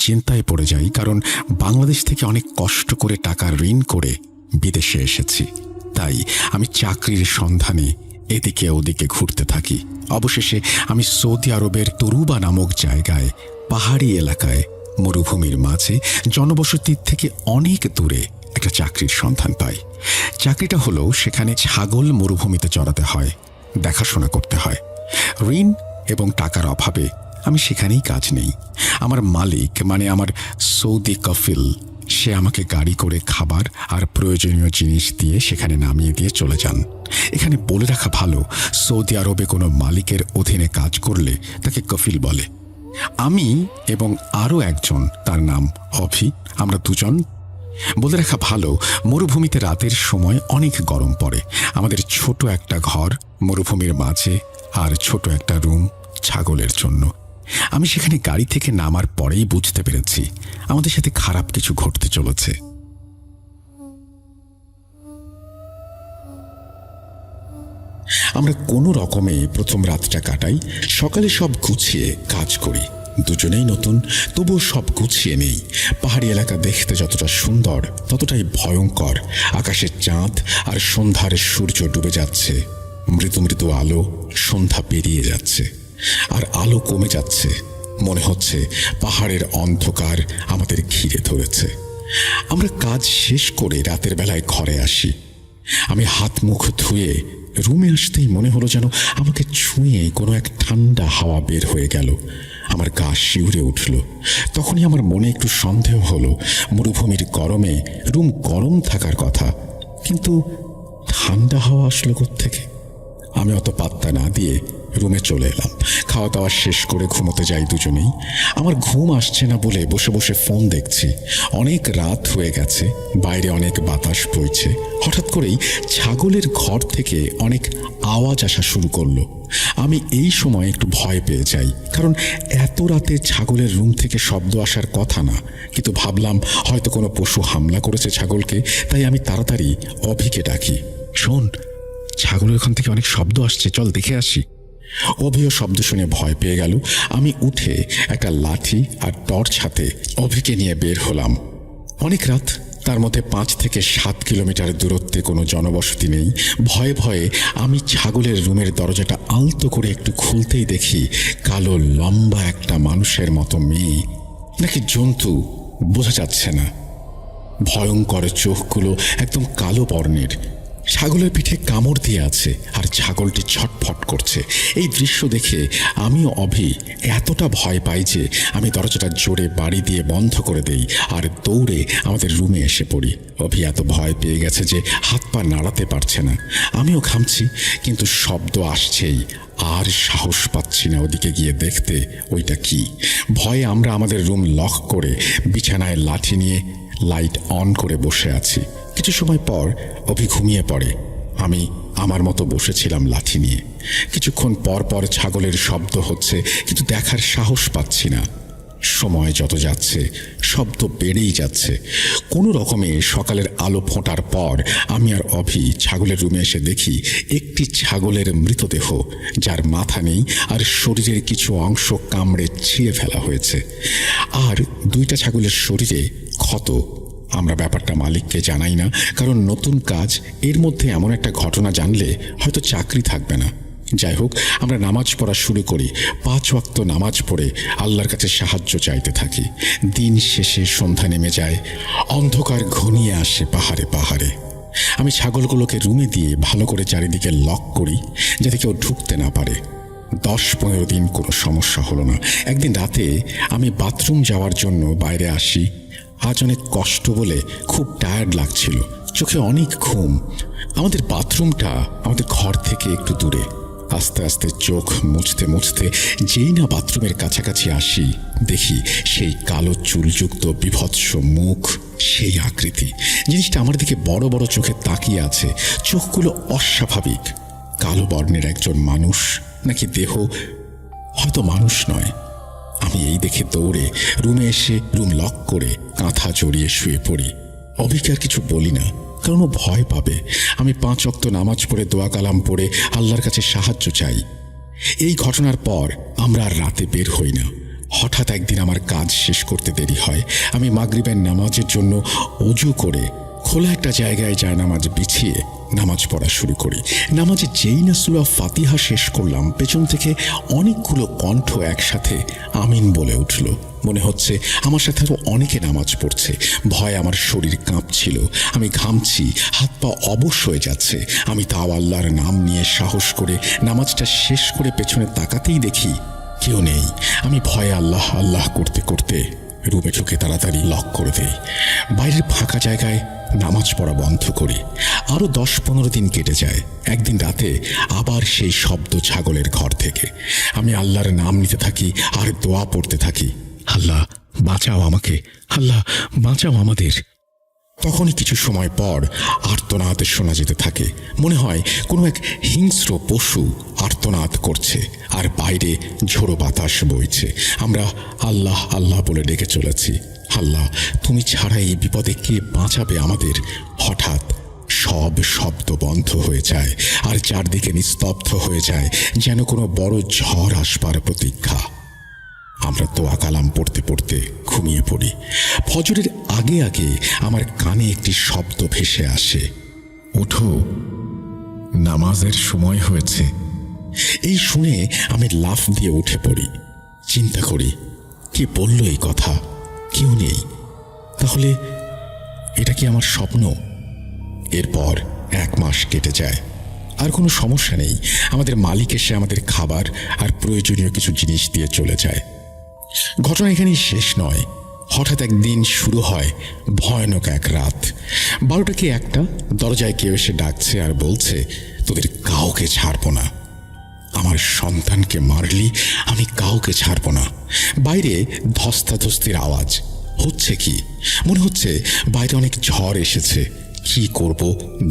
চিন্তায় পড়ে যাই, কারণ বাংলাদেশ থেকে অনেক কষ্ট করে টাকা ঋণ করে বিদেশে এসেছি। তাই আমি চাকরির সন্ধানে এদিকে ওদিকে ঘুরতে থাকি। অবশেষে আমি সৌদি আরবের তরুবা নামক জায়গায়, পাহাড়ি এলাকায়, মরুভূমির মাঝে, জনবসতির থেকে অনেক দূরে একটা চাকরির সন্ধান পাই। চাকরিটা হলো, সেখানে ছাগল মরুভূমিতে চড়াতে হয়, দেখাশোনা করতে হয়। ঋণ এবং টাকার অভাবে আমি সেখানেই কাজ নেই। আমার মালিক, মানে আমার সৌদি কফিল, সে আমাকে গাড়ি করে খাবার আর প্রয়োজনীয় জিনিস দিয়ে সেখানে নামিয়ে দিয়ে চলে যান। এখানে বলে রাখা ভালো, সৌদি আরবে কোনো মালিকের অধীনে কাজ করলে তাকে কফিল বলে। আমি এবং আরও একজন, তার নাম অভি, আমরা দুজন। বলে রাখা ভালো, মরুভূমিতে রাতের সময় অনেক গরম পড়ে। আমাদের ছোট একটা ঘর মরুভূমির মাঝে, আর ছোট একটা রুম ছাগলের জন্য। আমি সেখানে গাড়ি থেকে নামার পরেই বুঝতে পেরেছি আমাদের সাথে খারাপ কিছু ঘটতে চলেছে। আমরা কোনো রকমে প্রথম রাতটা কাটাই। সকালে সব গুছিয়ে কাজ করি। দুজনেই নতুন, তবুও সব গুছিয়ে নেই। পাহাড়ি এলাকা দেখতে যতটা সুন্দর, ততটাই ভয়ঙ্কর। আকাশের চাঁদ আর সন্ধ্যার সূর্য ডুবে যাচ্ছে। মৃদু মৃদু আলো, সন্ধ্যা পেরিয়ে যাচ্ছে আর আলো কমে যাচ্ছে। মনে হচ্ছে পাহাড়ের অন্ধকার আমাদের ঘিরে ধরেছে। আমরা কাজ শেষ করে রাতের বেলায় ঘরে আসি। আমি হাত মুখ ধুয়ে রুমে আসতেই মনে হলো যেন আমাকে ছুঁয়ে কোনো এক ঠান্ডা হাওয়া বের হয়ে গেল। আমার গা শিউরে উঠল। তখনই আমার মনে একটু সন্দেহ হলো, মরুভূমির গরমে রুম গরম থাকার কথা, কিন্তু ঠান্ডা হাওয়া আসলো কোত্থেকে? আমি অত পাত্তা না দিয়ে রুমে চলে এলাম। খাওয়া দাওয়া শেষ করে ঘুমোতে যাই দুজনেই। আমার ঘুম আসছে না বলে বসে বসে ফোন দেখছি। অনেক রাত হয়ে গেছে, বাইরে অনেক বাতাস বইছে। হঠাৎ করেই ছাগলের ঘর থেকে অনেক আওয়াজ আসা শুরু করলো। আমি এই সময় একটু ভয় পেয়ে যাই, কারণ এত রাতে ছাগলের রুম থেকে শব্দ আসার কথা না, কিন্তু ভাবলাম হয়তো কোনো পশু হামলা করেছে ছাগলকে। তাই আমি তাড়াতাড়ি অভিকে ডাকি, শোন, ছাগলের ওখান থেকে অনেক শব্দ আসছে, চল দেখে আসি। অভিও শব্দ শুনে ভয় পেয়ে গেল। আমি উঠে একটা লাঠি আর টর্চ হাতে অভিকে নিয়ে বের হলাম। অনেক রাত, তার মধ্যে 5 থেকে 7 কিলোমিটার দূরত্বে কোনো জনবসতি নেই। ভয়ে ভয়ে আমি ছাগলের রুমের দরজাটা আলতো করে একটু খুলতেই দেখি কালো লম্বা একটা মানুষের মতো মেয়ে, নাকি জন্তু বোঝা যাচ্ছে না। ভয়ঙ্কর চোখগুলো একদম কালো বর্ণের। ছাগলের পিঠে কামড় দিয়ে আছে আর ছাগলটি ছটফট করছে। এই দৃশ্য দেখে আমিও অভি এতটা ভয় পাই যে আমি দরজাটা জোরে বাড়ি দিয়ে বন্ধ করে দেই আর দৌড়ে আমাদের রুমে এসে পড়ি। অভি এত ভয় পেয়ে গেছে যে হাত পা নাড়াতে পারছে না। আমিও ঘামছি, কিন্তু শব্দ আসছেই। আর সাহস পাচ্ছি না ওদিকে গিয়ে দেখতে ওইটা কি। ভয়ে আমরা আমাদের রুম লক করে বিছানায় লাঠি নিয়ে লাইট অন করে বসে আছি। কিছু সময় পর অভি ঘুমিয়ে পড়ে। আমি আমার মতো বসেছিলাম লাঠি নিয়ে। কিছুক্ষণ পর পর ছাগলের শব্দ হচ্ছে, কিন্তু দেখার সাহস পাচ্ছি না। সময় যত যাচ্ছে শব্দ বেড়েই যাচ্ছে। কোনো রকমে সকালের আলো ফোটার পর আমি আর অভি ছাগলের রুমে এসে দেখি একটি ছাগলের মৃতদেহ, যার মাথা নেই আর শরীরের কিছু অংশ কামড়ে ছিঁড়ে ফেলা হয়েছে, আর 2টা ছাগলের শরীরে ক্ষত। আমরা ব্যাপারটা মালিককে জানাই না, কারণ নতুন কাজ, এর মধ্যে এমন একটা ঘটনা জানলে হয়তো চাকরি থাকবে না। যাই হোক, আমরা নামাজ পড়া শুরু করি। 5 ওয়াক্ত নামাজ পড়ে আল্লাহর কাছে সাহায্য চাইতে থাকি। দিন শেষে সন্ধ্যা নেমে যায়, অন্ধকার ঘনিয়ে আসে পাহাড়ে পাহাড়ে। আমি ছাগলগুলোকে রুমে দিয়ে ভালো করে চারিদিকে লক করি, যাতে কেউ ঢুকতে না পারে। 10-15 দিন কোনো সমস্যা হলো না। একদিন রাতে আমি বাথরুম যাওয়ার জন্য বাইরে আসি। আজ অনেক কষ্ট বলে খুব টায়ার্ড লাগছিল, চোখে অনেক ঘুম। আমাদের বাথরুমটা আমাদের ঘর থেকে একটু দূরে। আস্তে আস্তে চোখ মুছতে মুছতে যেই না বাথরুমের কাছাকাছি আসি, দেখি সেই কালো চুলযুক্ত বিভৎস মুখ, সেই আকৃতি। জিনিসটা আমার দিকে বড় বড় চোখে তাকিয়ে আছে। চোখগুলো অস্বাভাবিক। কালো বর্ণের একজন মানুষ, নাকি দেহ, হয়তো মানুষ নয়। আমি এই দেখে দৌড়ে রুমে এসে রুম লক করে কাঁথা জড়িয়ে শুয়ে পড়ি। অভিকে আর কিছু বলি না, কারণ ও ভয় পাবে। আমি 5 ওয়াক্ত নামাজ পড়ে দোয়া কালাম পড়ে আল্লাহর কাছে সাহায্য চাই। এই ঘটনার পর আমরা আর রাতে বের হই না। হঠাৎ একদিন আমার কাজ শেষ করতে দেরি হয়। আমি মাগরিবের নামাজের জন্য অজু করে খোলা একটা জায়গায় জায়নামাজ বিছিয়ে নামাজ পড়া শুরু করি। নামাজে যেই না সূরা ফাতিহা শেষ করলাম, পেছন থেকে অনেকগুলো কণ্ঠ একসাথে আমিন বলে উঠল। মনে হচ্ছে আমার সাথে আরো অনেকে নামাজ পড়ছে। ভয় আমার শরীর কাঁপছিল, আমি ঘামছি, হাত পা অবশ হয়ে যাচ্ছে। আমি তাও আল্লাহর নাম নিয়ে সাহস করে নামাজটা শেষ করে পেছনে তাকাতেই দেখি কেউ নেই। আমি ভয়ে আল্লাহ আল্লাহ করতে করতে রুমে ঢুকে তাড়াতাড়ি লক করে দেই। বাইরের ফাঁকা জায়গায় নামাজ পড়া বন্ধ করি। আরও 10-15 দিন কেটে যায়। একদিন রাতে আবার সেই শব্দ ছাগলের ঘর থেকে। আমি আল্লাহর নাম নিতে থাকি আর দোয়া পড়তে থাকি, আল্লাহ বাঁচাও আমাকে, আল্লাহ বাঁচাও আমাদের। তখনই কিছু সময় পর আর্তনাদ শোনা যেতে থাকে। মনে হয় কোনো এক হিংস্র পশু আর্তনাদ করছে আর বাইরে ঝোড়ো বাতাস বইছে। আমরা আল্লাহ আল্লাহ বলে ডেকে চলেছি, আল্লাহ তুমি ছাড়া এই বিপদে কে বাঁচাবে আমাদের। হঠাৎ সব শব্দ বন্ধ হয়ে যায় আর চারদিকে নিস্তব্ধ হয়ে যায়, যেন কোনো বড় ঝড় আসবার প্রতীক্ষা। আমরা দোয়া কালাম পড়তে পড়তে ঘুমিয়ে পড়ি। ফজরের আগে আগে আমার কানে একটি শব্দ ভেসে আসে, ওঠো, নামাজের সময় হয়েছে। এই শুনে আমি লাফ দিয়ে উঠে পড়ি। চিন্তা করি, কে বলল এই কথা? কেউ নেই। তাহলে এটা কি আমার স্বপ্ন? এরপর 1 মাস কেটে যায়, আর কোনো সমস্যা নেই। আমাদের মালিক এসে আমাদের খাবার আর প্রয়োজনীয় কিছু জিনিস দিয়ে চলে যায়। ঘটনা এখানেই শেষ নয়। হঠাৎ একদিন শুরু হয় ভয়ানক এক রাত। 12টা কি 1টা, দরজায় কেউ এসে ডাকছে আর বলছে, তোদের কাউকে ছাড়বো না। আমার সন্তানকে মারলি, আমি কাউকে ছাড়বো না। বাইরে ধস্তাধস্তির আওয়াজ হচ্ছে। কি মনে হচ্ছে বাইরে অনেক ঝড় এসেছে। কি করব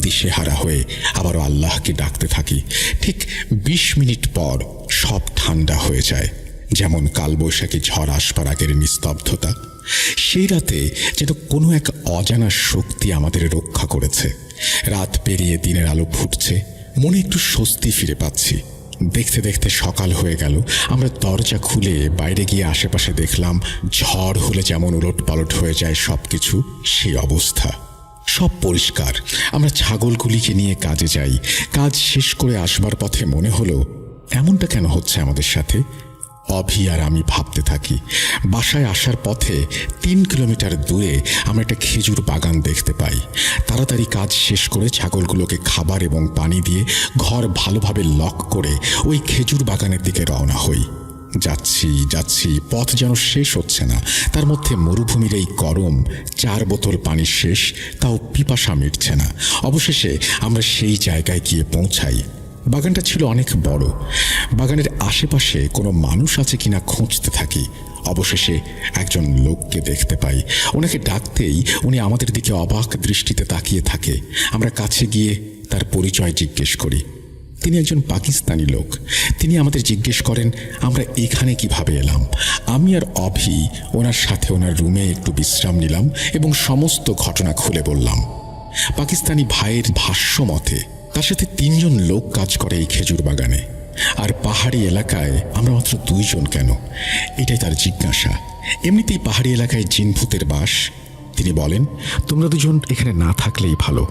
দিশেহারা হয়ে আবারও আল্লাহকে ডাকতে থাকি। ঠিক 20 মিনিট পর সব ঠান্ডা হয়ে যায়, যেমন কালবৈশাখী ঝড় আসবার আগের নিস্তব্ধতা। সেই রাতে যেন কোনো এক অজানা শক্তি আমাদের রক্ষা করেছে। রাত পেরিয়ে দিনের আলো ফুটছে, মনে একটু স্বস্তি ফিরে পাচ্ছি। দেখতে দেখতে সকাল হয়ে গেল। আমরা দরজা খুলে বাইরে গিয়ে আশেপাশে দেখলাম ঝড় হলে যেমন উলটপালট হয়ে যায় সবকিছু, সেই অবস্থা। সব পরিষ্কার। আমরা ছাগলগুলিকে নিয়ে কাজে যাই। কাজ শেষ করে আসবার পথে মনে হলো, এমনটা কেন হচ্ছে আমাদের সাথে? অভি আর আমি ভাবতে থাকি। বাসায় আসার পথে 3 কিলোমিটার দূরে আমরা একটা খেজুর বাগান দেখতে পাই। তাড়াতাড়ি কাজ শেষ করে ছাগলগুলোকে খাবার এবং পানি দিয়ে ঘর ভালোভাবে লক করে ওই খেজুর বাগানের দিকে রওনা হই। যাচ্ছি, পথ যেন শেষ হচ্ছে না। তার মধ্যে মরুভূমির এই গরম, 4 বোতল পানি শেষ, তাও পিপাসা মিটছে না। অবশেষে আমরা সেই জায়গায় গিয়ে পৌঁছাই। বাগানটা ছিল অনেক বড়। বাগানের আশেপাশে কোনো মানুষ আছে কিনা খুঁজতে থাকি। অবশেষে একজন লোককে দেখতে পাই। ওনাকে ডাকতেই উনি আমাদের দিকে অবাক দৃষ্টিতে তাকিয়ে থাকে। আমরা কাছে গিয়ে তার পরিচয় জিজ্ঞেস করি। তিনি একজন পাকিস্তানি লোক। তিনি আমাদের জিজ্ঞেস করেন আমরা এখানে কিভাবে এলাম। আমি আর অভি ওনার সাথে ওনার রুমে একটু বিশ্রাম নিলাম এবং সমস্ত ঘটনা খুলে বললাম। পাকিস্তানি ভাইয়ের ভাষ্য মতে তার সাথে 3 জন লোক কাজ করে এই খেজুর বাগানে, আর পাহাড়ি এলাকায় আমরা মাত্র 2 জন কেন, এটাই তার জিজ্ঞাসা। এমনিতেই পাহাড়ি এলাকায় জিনভূতের বাস। তিনি বলেন, তোমরা 2 জন এখানে না থাকলেই ভালো।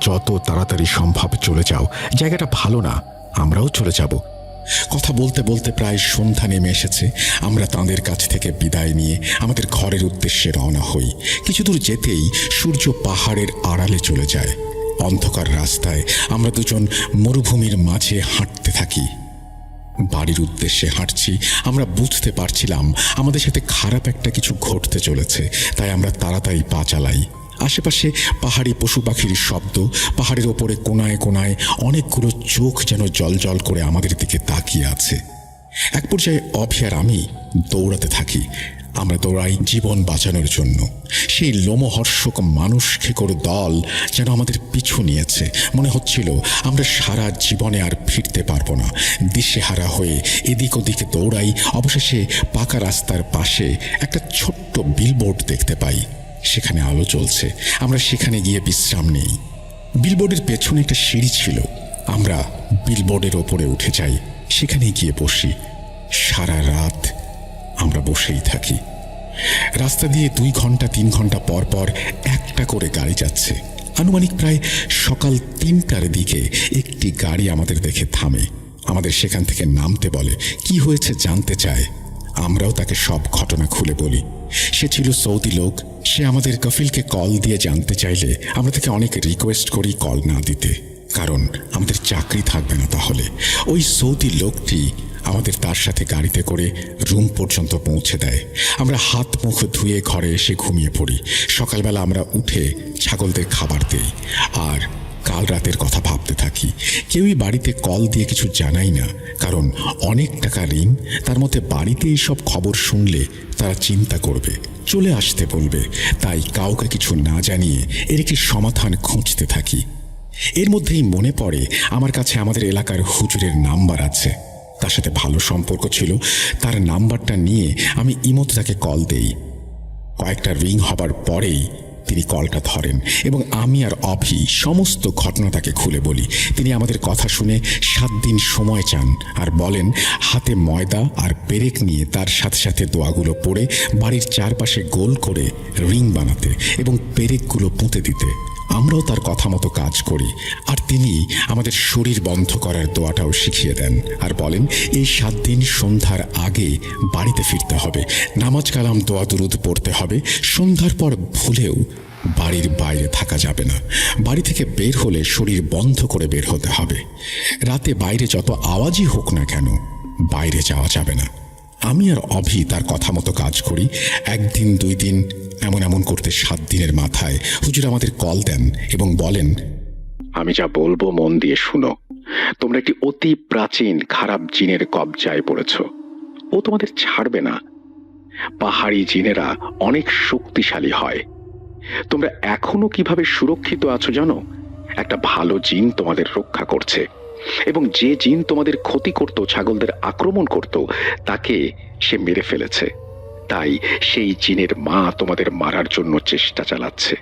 যত তাড়াতাড়ি সম্ভব চলে যাও, জায়গাটা ভালো না, আমরাও চলে যাব। কথা বলতে বলতে প্রায় সন্ধ্যা নেমে এসেছে। আমরা তাঁদের কাছ থেকে বিদায় নিয়ে আমাদের ঘরের উদ্দেশ্যে রওনা হই। কিছু দূর যেতেই সূর্য পাহাড়ের আড়ালে চলে যায়। অন্ধকার রাস্তায় আমরা 2 জন মরুভূমির মাঝে হাঁটতে থাকি। বাড়ির উদ্দেশ্যে হাঁটছি। আমরা বুঝতে পারছিলাম আমাদের সাথে খারাপ একটা কিছু ঘটতে চলেছে, তাই আমরা তাড়াতাড়ি পা চালাই। আশেপাশে পাহাড়ি পশু পাখির শব্দ। পাহাড়ের ওপরে কোনায় কোনায় অনেকগুলো চোখ যেন জলজল করে আমাদের দিকে তাকিয়ে আছে। এক পর্যায়ে অভি আর আমি দৌড়াতে থাকি। আমরা দৌড়াই জীবন বাঁচানোর জন্য। সেই লোমহর্ষক মানুষ খেকোর দল যেন আমাদের পিছু নিয়েছে। মনে হচ্ছিল আমরা সারা জীবনে আর ফিরতে পারবো না। দিশেহারা হয়ে এদিক ওদিকে দৌড়াই। অবশেষে পাকা রাস্তার পাশে একটা ছোট্ট বিলবোর্ড দেখতে পাই। সেখানে আলো জ্বলছে। আমরা সেখানে গিয়ে বিশ্রাম নেই। বিলবোর্ডের পেছনে একটা সিঁড়ি ছিল। আমরা বিলবোর্ডের ওপরে উঠে যাই, সেখানে গিয়ে বসি। সারা রাত আমরা বসেই থাকি। রাস্তা দিয়ে 2 ঘন্টা 3 ঘন্টা পর পর একটা করে গাড়ি যাচ্ছে। আনুমানিক প্রায় সকাল 3টার দিকে একটি গাড়ি আমাদের দেখে থামে, আমাদের সেখান থেকে নামতে বলে, কি হয়েছে জানতে চায়। আমরাও তাকে সব ঘটনা খুলে বলি। সে ছিল সৌদি লোক। সে আমাদের কফিলকে কল দিয়ে জানতে চাইলে আমরা তাকে অনেক রিকোয়েস্ট করি কল না দিতে, কারণ আমাদের চাকরি থাকবে না তাহলে। ওই সৌদি লোকটি আমাদের তার সাথে গাড়িতে করে রুম পর্যন্ত পৌঁছে দেয়। আমরা হাত মুখ ধুয়ে ঘরে এসে ঘুমিয়ে পড়ি। সকালবেলা আমরা উঠে ছাগলদের খাবার দেই আর কাল রাতের কথা ভাবতে থাকি। কেউই বাড়িতে কল দিয়ে কিছু জানাই না, কারণ অনেক টাকা ঋণ। তার মধ্যে বাড়িতে এইসব খবর শুনলে তারা চিন্তা করবে, চলে আসতে বলবে। তাই কাউকে কিছু না জানিয়ে এর একটি সমাধান খুঁজতে থাকি। এর মধ্যেই মনে পড়ে আমার কাছে আমাদের এলাকার হুজুরের নাম্বার আছে। তার সাথে ভালো সম্পর্ক ছিল। তার নাম্বারটা নিয়ে আমি ইমোতে তাকে কল দেই। কয়েকটা রিং হবার পরেই তিনি কলটা ধরেন এবং আমি আর অভি সমস্ত ঘটনা তাকে খুলে বলি। তিনি আমাদের কথা শুনে 7 দিন সময় চান আর বলেন হাতে ময়দা আর পেরেক নিয়ে তার সাথে সাথে দোয়াগুলো পড়ে বাড়ির চারপাশে গোল করে রিং বানাতে এবং পেরেকগুলো পুঁতে দিতে। আমরাও তার কথা মতো কাজ করি আর তিনি আমাদের শরীর বন্ধ করার দোয়াটাও শিখিয়ে দেন আর বলেন এই 7 দিন সন্ধ্যার আগে বাড়িতে ফিরতে হবে, নামাজ কালাম দোয়া দুরুদ পড়তে হবে। সন্ধ্যার পর ভুলেও বাড়ির বাইরে থাকা যাবে না। বাড়ি থেকে বের হলে শরীর বন্ধ করে বের হতে হবে। রাতে বাইরে যত আওয়াজই হোক না কেন বাইরে যাওয়া যাবে না। আমি আর অভি তার কথা মতো কাজ করি। 1 দিন 2 দিন এমন করতে 7 দিনের মাথায় হুজুর আমাদের কল দেন এবং বলেন, আমি যা বলবো মন দিয়ে শুনো। তোমরা একটি অতি প্রাচীন খারাপ জিনের কবজায় পড়েছ। ও তোমাদের ছাড়বে না। পাহাড়ি জিনেরা অনেক শক্তিশালী হয়। তোমরা এখনো কিভাবে সুরক্ষিত আছো জানো? একটা ভালো জিন তোমাদের রক্ষা করছে, এবং যে জিন তোমাদের ক্ষতি করত, ছাগলদের আক্রমণ করত, তাকে সে মেরে ফেলেছে। তাই সেই জিনের মা তোমাদের মারার জন্য চেষ্টা চালাচ্ছে।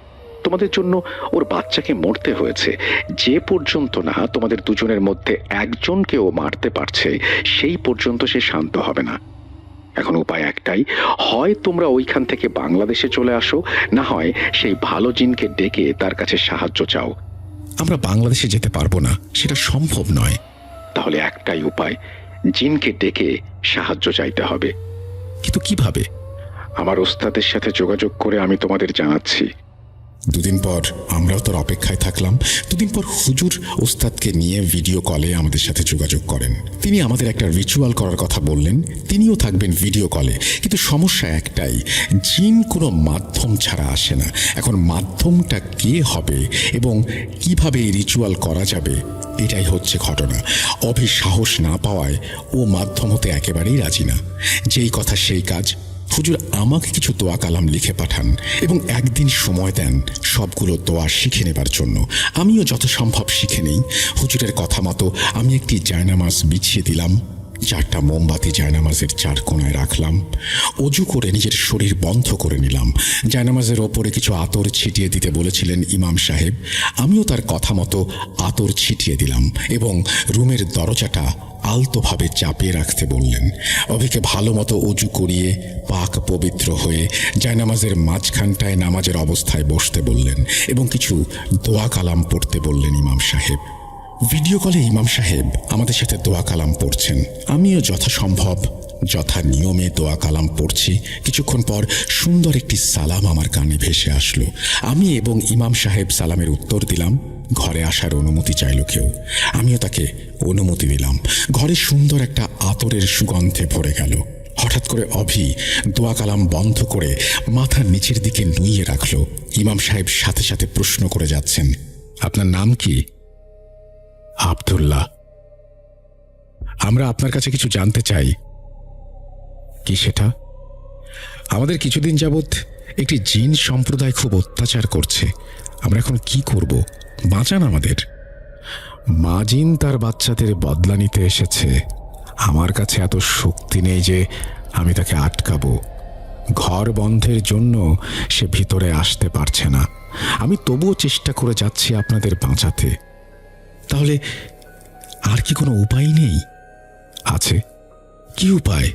তোমাদের জন্য ওর বাচ্চাকে মরতে হয়েছে। যে পর্যন্ত না তোমাদের দুজনের মধ্যে একজনকেও মারতে পারছে, সেই পর্যন্ত সে শান্ত হবে না। এখন উপায় একটাই, হয় তোমরা ওইখান থেকে বাংলাদেশে চলে আসো, না হয় সেই ভালো জিনকে ডেকে তার কাছে সাহায্য চাও। আমরা বাংলাদেশে যেতে পারবো না, সেটা সম্ভব নয়। তাহলে একটাই উপায়, জিনকে ডেকে সাহায্য চাইতে হবে। কিন্তু কিভাবে? আমার ওস্তাদের সাথে যোগাযোগ করে আমি তোমাদের জানাচ্ছি। 2 দিন পর আমরাও তার অপেক্ষায় থাকলাম। 2 দিন পর হুজুর ওস্তাদকে নিয়ে ভিডিও কলে আমাদের সাথে যোগাযোগ করেন। তিনি আমাদের একটা রিচুয়াল করার কথা বললেন। তিনিও থাকবেন ভিডিও কলে। কিন্তু সমস্যা একটাই, জিন কোনো মাধ্যম ছাড়া আসে না। এখন মাধ্যমটা কে হবে এবং কিভাবে এই রিচুয়াল করা যাবে, এটাই হচ্ছে ঘটনা। অভি সাহস না পাওয়ায় ও মাধ্যম হতে একেবারেই রাজি না। যেই কথা সেই কাজ। হুজুর আমাকে কিছু দোয়া কালাম লিখে পাঠান এবং 1 দিন সময় দেন সবগুলো দোয়া শিখে নেবার জন্য। আমিও যথাসম্ভব শিখে নেই। হুজুরের কথা মতো আমি একটি জায়নামাজ বিছিয়ে দিলাম। 4টা মোমবাতি জায়নামাজের 4 কোণায় রাখলাম। অজু করে নিজের শরীর বন্ধ করে নিলাম। জায়নামাজের ওপরে কিছু আতর ছিটিয়ে দিতে বলেছিলেন ইমাম সাহেব। আমিও তার কথা মতো আতর ছিটিয়ে দিলাম এবং রুমের দরজাটা আলতোভাবে চাপিয়ে রাখতে বললেন। অভিকে ভালো মতো অজু করিয়ে পাক পবিত্র হয়ে জায়নামাজের মাঝখানটায় নামাজের অবস্থায় বসতে বললেন এবং কিছু দোয়া কালাম পড়তে বললেন ইমাম সাহেব। ভিডিও কলে ইমাম সাহেব আমাদের সাথে দোয়া কালাম পড়ছেন। আমিও যথাসম্ভব যথা নিয়মে দোয়া কালাম পড়ছি। কিছুক্ষণ পর সুন্দর একটি সালাম আমার কানে ভেসে আসলো। আমি এবং ইমাম সাহেব সালামের উত্তর দিলাম। ঘরে আসার অনুমতি চাইল কেউ। আমিও তাকে অনুমতি দিলাম। ঘরে সুন্দর একটা আতরের সুগন্ধে ভরে গেল। হঠাৎ করে অভি দোয়া কালাম বন্ধ করে মাথার নিচের দিকে নুইয়ে রাখল। ইমাম সাহেব সাথে সাথে প্রশ্ন করে যাচ্ছেন, আপনার নাম কি? আব্দুল্লাহ। আমরা আপনার কাছে কিছু জানতে চাই। কি সেটা? আমাদের কিছুদিন যাবৎ একটি জিন সম্প্রদায় খুব অত্যাচার করছে। আমরা এখন কি করব? বাঁচান আমাদের। মা জিন তার বাচ্চাদের বদলা নিতে এসেছে। আমার কাছে এত শক্তি নেই যে আমি তাকে আটকাবো। ঘর বন্ধের জন্য সে ভিতরে আসতে পারছে না। আমি তবুও চেষ্টা করে যাচ্ছি আপনাদের বাঁচাতে। তাহলে আর কি কোনো উপায় নেই? আছে। কি উপায়?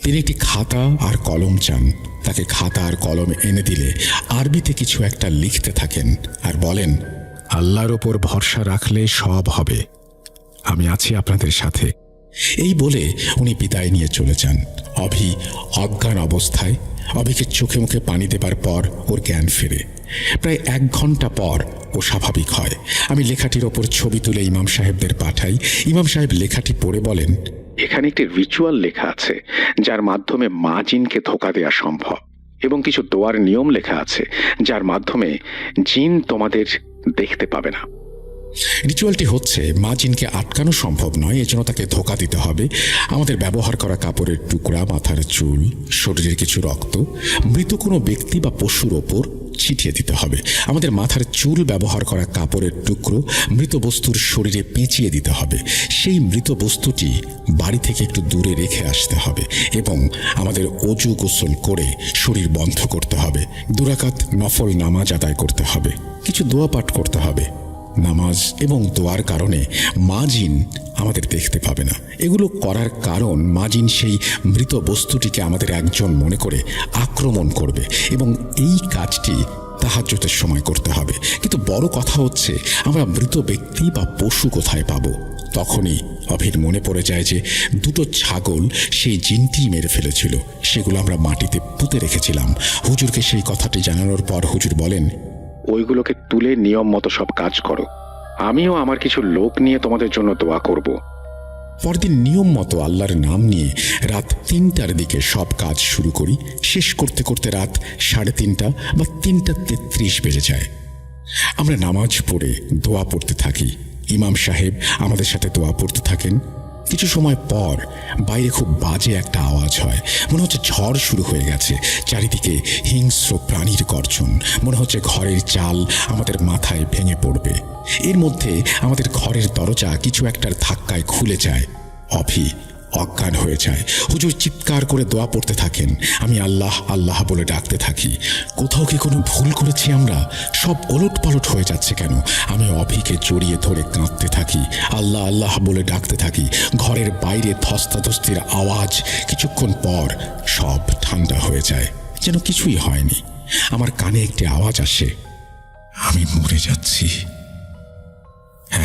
তিনি একটি খাতা আর কলম চান। তাকে খাতা আর কলম এনে দিলে আরবিতে কিছু একটা লিখতে থাকেন আর বলেন, আল্লাহর ওপর ভরসা রাখলে সব হবে, আমি আছি আপনাদের সাথে। এই বলে উনি বিদায় নিয়ে চলে যান। অভি অজ্ঞান অবস্থায়। অভিকে চোখে মুখে পানি দেবার পর ওর জ্ঞান ফেরে। প্রায় 1 ঘন্টা পর ও স্বাভাবিক হয়। আমি লেখাটির ওপর ছবি তুলে ইমাম সাহেবদের পাঠাই। ইমাম সাহেব লেখাটি পড়ে বলেন, এখানে একটি রিচুয়াল লেখা আছে যার মাধ্যমে মা জিনকে ধোঁকা দেওয়া সম্ভব, এবং কিছু দোয়ার নিয়ম লেখা আছে যার মাধ্যমে জিন তোমাদের দেখতে পাবে না। রিচুয়ালটি হচ্ছে মা জিনকে আটকানো সম্ভব নয়, এজন্য তাকে ধোঁকা দিতে হবে। আমাদের ব্যবহার করা কাপড়ের টুকরা, মাথার চুল, শরীরের কিছু রক্ত মৃত কোনো ব্যক্তি বা পশুর ওপর ছিটিয়ে দিতে হবে। আমাদের মাথার চুল ব্যবহার করা কাপড়ের টুকরো মৃত বস্তুর শরীরে পেঁচিয়ে দিতে হবে। সেই মৃত বস্তুটি বাড়ি থেকে একটু দূরে রেখে আসতে হবে এবং আমাদের অজু গোসল করে শরীর বন্ধ করতে হবে। 2 রাকাত নফল নামাজ আদায় করতে হবে। কিছু দোয়া পাঠ করতে হবে। নামাজ এবং দোয়ার কারণে মা জিন আমাদের দেখতে পাবে না। এগুলো করার কারণ মা জিন সেই মৃত বস্তুটিকে আমাদের একজন মনে করে আক্রমণ করবে এবং এই কাজটি তাহাজ্জুদের সময় করতে হবে। কিন্তু বড় কথা হচ্ছে আমরা মৃত ব্যক্তি বা পশু কোথায় পাবো? তখনই অভির মনে পড়ে যায় যে 2টো ছাগল সেই জিনটি মেরে ফেলেছিল। সেগুলো আমরা মাটিতে পুঁতে রেখেছিলাম। হুজুরকে সেই কথাটি জানানোর পর হুজুর বলেন, ওইগুলোকে তুলে নিয়ম মতো সব কাজ করো। আমিও আমার কিছু লোক নিয়ে তোমাদের জন্য দোয়া করব। পরদিন নিয়ম মতো আল্লাহর নাম নিয়ে রাত 3টার দিকে সব কাজ শুরু করি। শেষ করতে করতে রাত 3:30 বা 3:33 বেজে যায়। আমরা নামাজ পড়ে দোয়া পড়তে থাকি। ইমাম সাহেব আমাদের সাথে দোয়া পড়তে থাকেন। কিছু সময় পর বাইরে খুব বাজে একটা আওয়াজ হয়। মনে হচ্ছে ঝড় শুরু হয়ে গেছে। চারিদিকে হিংস্র প্রাণীর গর্জন। মনে হচ্ছে ঘরের চাল আমাদের মাথায় ভেঙে পড়বে। এর মধ্যে আমাদের ঘরের দরজা কিছু একটার ধাক্কায় খুলে যায়। অভি অজ্ঞান হয়ে যায়। হুজুর চিৎকার করে দোয়া পড়তে থাকেন। আমি আল্লাহ আল্লাহ বলে ডাকতে থাকি। কোথাও কি কোনো ভুল করেছি আমরা? সব ওলট পালট হয়ে যাচ্ছে কেন? আমি অভিকে জড়িয়ে ধরে কাঁদতে থাকি, আল্লাহ আল্লাহ বলে ডাকতে থাকি। ঘরের বাইরে ধস্তাধস্তির আওয়াজ। কিছুক্ষণ পর সব ঠান্ডা হয়ে যায়, যেন কিছুই হয়নি। আমার কানে একটি আওয়াজ আসে, আমি মরে যাচ্ছি,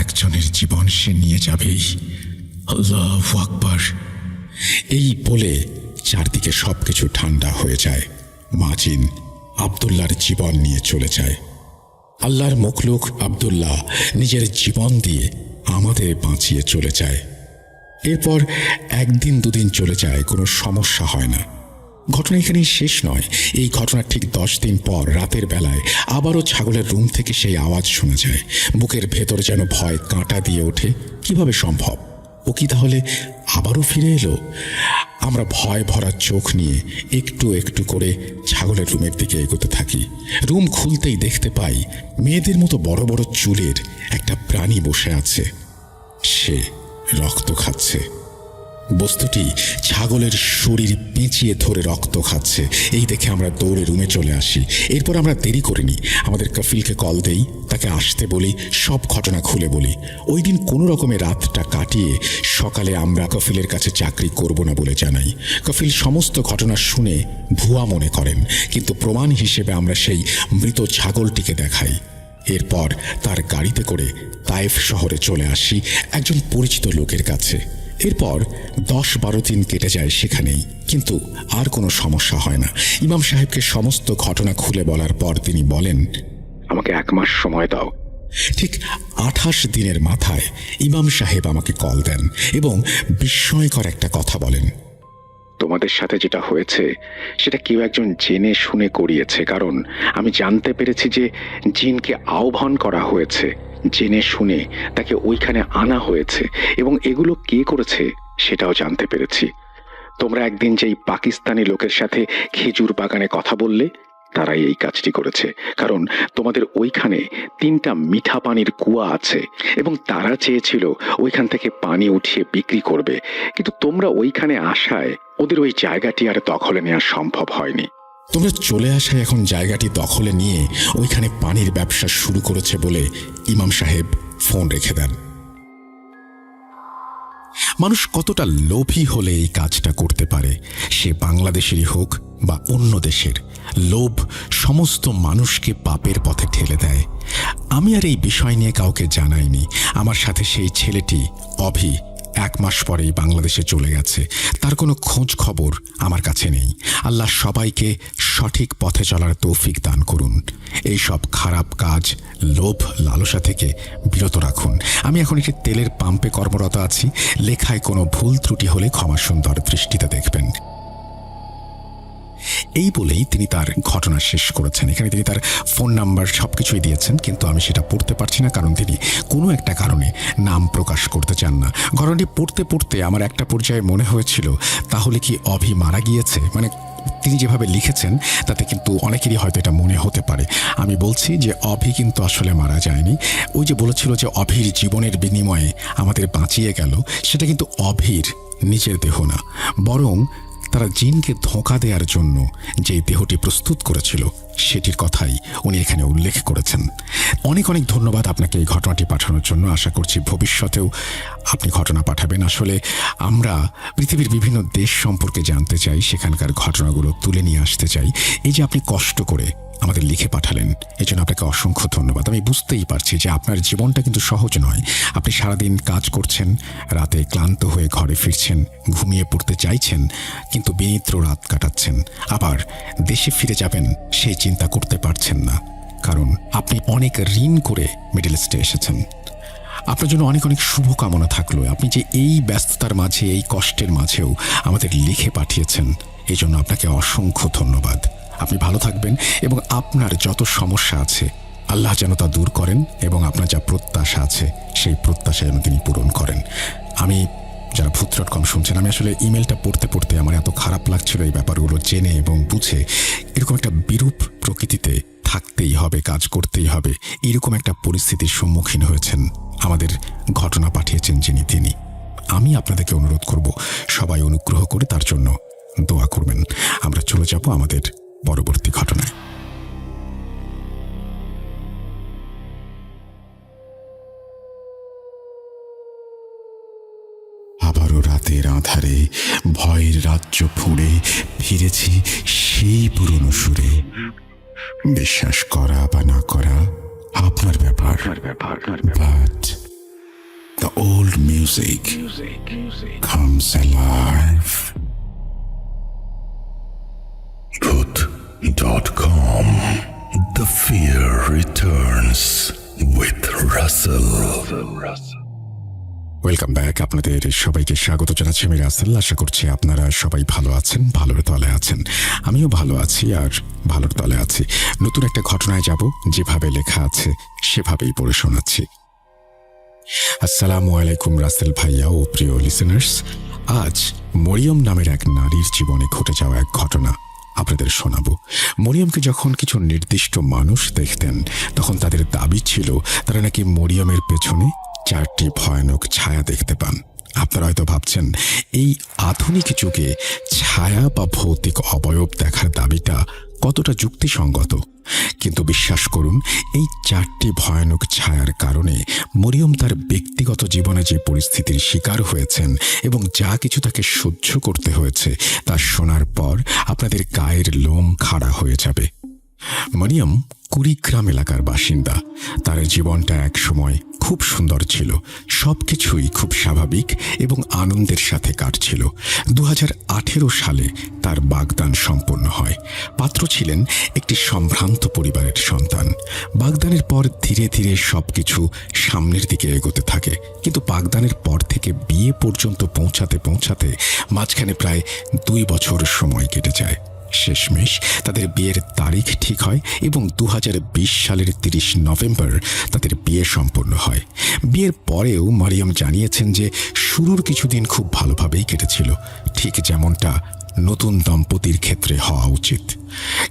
একজনের জীবন সে নিয়ে যাবেই, আল্লাহু আকবার। এই বলে চারদিকে সবকিছু ঠান্ডা হয়ে যায়। মাজিন আব্দুল্লাহর জীবন নিয়ে চলে যায়। আল্লাহর মখলুক আব্দুল্লাহ নিজের জীবন দিয়ে আমাদের বাঁচিয়ে চলে যায়। এরপর 1 দিন 2 দিন চলে যায়, কোনো সমস্যা হয় না। ঘটনা এখানেই শেষ নয়। এই ঘটনার ঠিক 10 দিন পর রাতের বেলায় আবারও ছাগলের রুম থেকে সেই আওয়াজ শোনা যায়। বুকের ভেতর যেন ভয় কাঁটা দিয়ে ওঠে। কিভাবে সম্ভব? ও কি তাহলে আবারও ফিরে এলো? আমরা ভয় ভরা চোখ নিয়ে একটু একটু করে ছাগলের রুমের দিকে এগোতে থাকি। রুম খুলতেই দেখতে পাই মেয়েদের মতো বড় বড় চুলের একটা প্রাণী বসে আছে। সে রক্ত খাচ্ছে। বস্তুটি ছাগলের শরীর পেঁচিয়ে ধরে রক্ত খাচ্ছে। এই দেখে আমরা দৌড়ে রুমে চলে আসি। এরপর আমরা দেরি করিনি, আমাদের কফিলকে কল দেই, তাকে আসতে বলি, সব ঘটনা খুলে বলি। ওই দিন কোনো রকমে রাতটা কাটিয়ে সকালে আমরা কফিলের কাছে চাকরি করব না বলে জানাই। কফিল সমস্ত ঘটনা শুনে ভুয়া মনে করেন, কিন্তু প্রমাণ হিসেবে আমরা সেই মৃত ছাগলটিকে দেখাই। এরপর তার গাড়িতে করে তায়েফ শহরে চলে আসি একজন পরিচিত লোকের কাছে। এরপর 10-12 দিন কেটে যায় সেখানেই, কিন্তু আর কোনো সমস্যা হয় না। ইমাম সাহেবকে সমস্ত ঘটনা খুলে বলার পর তিনি বলেন, আমাকে 1 মাস সময় দাও। ঠিক 28 দিনের মাথায় ইমাম সাহেব আমাকে কল দেন এবং বিস্ময়কর একটা কথা বলেন, তোমাদের সাথে যেটা হয়েছে সেটা কেউ একজন জেনে শুনে করিয়েছে, কারণ আমি জানতে পেরেছি যে জিনকে আহ্বান করা হয়েছে, জেনে শুনে তাকে ওইখানে আনা হয়েছে, এবং এগুলো কে করেছে সেটাও জানতে পেরেছি। তোমরা একদিন যেই পাকিস্তানি লোকের সাথে খেজুর বাগানে কথা বললে, তারাই এই কাজটি করেছে, কারণ তোমাদের ওইখানে 3টা মিঠা পানির কুয়া আছে এবং তারা চেয়েছিল ওইখান থেকে পানি উঠিয়ে বিক্রি করবে, কিন্তু তোমরা ওইখানে আসায় ওদের ওই জায়গাটি আর দখলে নেওয়া সম্ভব হয়নি। তোমরা চলে আসায় এখন জায়গাটি দখলে নিয়ে ওইখানে পানির ব্যবসা শুরু করেছে বলে ইমাম সাহেব ফোন রেখে দেন। মানুষ কতটা লোভী হলে এই কাজটা করতে পারে, সে বাংলাদেশেরই হোক বা অন্য দেশের। লোভ সমস্ত মানুষকে পাপের পথে ঠেলে দেয়। আমি আর এই বিষয় নিয়ে কাউকে জানাইনি। আমার সাথে সেই ছেলেটি অভি 1 মাস পরেই বাংলাদেশে চলে গেছে। তার কোনো খোঁজ খবর আমার কাছে নেই। আল্লাহ সবাইকে সঠিক পথে চলার তৌফিক দান করুন। এই সব খারাপ কাজ, লোভ, লালসা থেকে বিরত রাখুন। আমি এখন একটি তেলের পাম্পে কর্মরত আছি। লেখায় কোনো ভুল ত্রুটি হলে ক্ষমা সুন্দর দৃষ্টিতে দেখবেন। এই বলেই তিনি তার ঘটনা শেষ করেছেন। এখানে তিনি তার ফোন নাম্বার সবকিছুই দিয়েছেন, কিন্তু আমি সেটা পড়তে পারছি না, কারণ তিনি কোনো একটা কারণে নাম প্রকাশ করতে চান না। ঘটনাটি পড়তে পড়তে আমার একটা পর্যায়ে মনে হয়েছিল, তাহলে কি অভি মারা গিয়েছে? মানে তিনি যেভাবে লিখেছেন তাতে কিন্তু অনেকেরই হয়তো এটা মনে হতে পারে। আমি বলছি যে অভি কিন্তু আসলে মারা যায়নি। ওই যে বলেছিল যে অভির জীবনের বিনিময়ে আমাদের বাঁচিয়ে গেল, সেটা কিন্তু অভির নিজের দেহ না, বরং তারা জিনকে ধোঁকা দেওয়ার জন্য যে দেহটি প্রস্তুত করেছিল সেটির কথাই উনি এখানে উল্লেখ করেছেন। অনেক অনেক ধন্যবাদ আপনাকে এই ঘটনাটি পাঠানোর জন্য। আশা করছি ভবিষ্যতেও আপনি ঘটনা পাঠাবেন। আসলে আমরা পৃথিবীর বিভিন্ন দেশ সম্পর্কে জানতে চাই, সেখানকার ঘটনাগুলো তুলে নিয়ে আসতে চাই। এই যে আপনি কষ্ট করে আমাদের লিখে পাঠালেন, এই জন্য আপনাকে অসংখ্য ধন্যবাদ। আমি বুঝতেই পারছি যে আপনার জীবনটা কিন্তু সহজ নয়। আপনি সারাদিন কাজ করছেন, রাতে ক্লান্ত হয়ে ঘরে ফিরছেন, ঘুমিয়ে পড়তে চাইছেন, কিন্তু বিনিদ্র রাত কাটাচ্ছেন। আবার দেশে ফিরে যাবেন সেই চিন্তা করতে পারছেন না, কারণ আপনি অনেক ঋণ করে মিডল ইস্টে এসেছেন। আপনার জন্য অনেক অনেক শুভকামনা থাকলো। আপনি যে এই ব্যস্ততার মাঝে, এই কষ্টের মাঝেও আমাদের লিখে পাঠিয়েছেন, এই জন্য আপনাকে অসংখ্য ধন্যবাদ। আপনি ভালো থাকবেন এবং আপনার যত সমস্যা আছে আল্লাহ যেন তা দূর করেন, এবং আপনার যা প্রত্যাশা আছে সেই প্রত্যাশা যেন তিনি পূরণ করেন। আমি যারা ভূত.com শুনছেন, আমি আসলে ইমেলটা পড়তে পড়তে আমার এত খারাপ লাগছিল এই ব্যাপারগুলো জেনে এবং বুঝে। এরকম একটা বিরূপ প্রকৃতিতে থাকতেই হবে, কাজ করতেই হবে, এরকম একটা পরিস্থিতির সম্মুখীন হয়েছেন আমাদের ঘটনা পাঠিয়েছেন যিনি, তিনি। আমি আপনাদেরকে অনুরোধ করব, সবাই অনুগ্রহ করে তার জন্য দোয়া করবেন। আমরা চলে যাব আমাদের পরবর্তী ঘটনায়। আবারও রাতের আঁধারে ভয়ের রাজ্য ফুঁড়ে ফিরেছি সেই পুরনো সুরে। বিশ্বাস করা বা না করা আপনার ব্যাপার, but the old music comes alive. Truth.com. The fear returns with Russell. Welcome back. আপনাদের সবাইকে স্বাগত জানাচ্ছি আমি রাসেল। আশা করছি আপনারা সবাই ভালো আছেন, ভালোর তলে আছেন। আমিও ভালো আছি আর ভালোর তলে আছি। নতুন একটা ঘটনায় যাব, যেভাবে লেখা আছে সেভাবেই পড়ে শোনাচ্ছি। আসসালামু আলাইকুম রাসেল ভাইয়া ও প্রিয় লিসেনার্স। আজ মরিয়ম নামের এক নারীর জীবনে ঘটে যাওয়া এক ঘটনা আপনাদের শোনাবো। মরিয়মকে যখন কিছু নির্দিষ্ট মানুষ দেখতেন, তখন তাদের দাবি ছিল তারা নাকি মরিয়মের পেছনে 4টি ভয়ানক ছায়া দেখতে পান। আপনারা হয়তো ভাবছেন, এই আধুনিক যুগে ছায়া বা ভৌতিক অবয়ব দেখার দাবিটা কতটা যুক্তিসঙ্গত। কিন্তু বিশ্বাস করুন, এই 4টি ভয়ানক ছায়ার কারণে মরিয়ম তার ব্যক্তিগত জীবনে যে পরিস্থিতির শিকার হয়েছেন এবং যা কিছু তাকে সহ্য করতে হয়েছে, তা শোনার পর আপনাদের গায়ের লোম খাড়া হয়ে যাবে। মরিয়ম কুড়িগ্রাম এলাকার বাসিন্দা। তার জীবনটা এক সময় খুব সুন্দর ছিল, সবকিছুই খুব স্বাভাবিক এবং আনন্দের সাথে কাটছিল। 2018 সালে তার বাগদান সম্পন্ন হয়। পাত্র ছিলেন একটি সম্ভ্রান্ত পরিবারের সন্তান। বাগদানের পর ধীরে ধীরে সবকিছু সামনের দিকে এগোতে থাকে, কিন্তু বাগদানের পর থেকে বিয়ে পর্যন্ত পৌঁছাতে পৌঁছাতে মাঝখানে প্রায় 2 বছর সময় কেটে যায়। শেষমেশ তাদের বিয়ের তারিখ ঠিক হয় এবং 2020 সালের 30 নভেম্বর তাদের বিয়ে সম্পন্ন হয়। বিয়ের পরেও মরিয়ম জানিয়েছেন যে শুরুর কিছুদিন খুব ভালোভাবেই কেটেছিল, ঠিক যেমনটা নতুন দম্পতির ক্ষেত্রে হওয়া উচিত।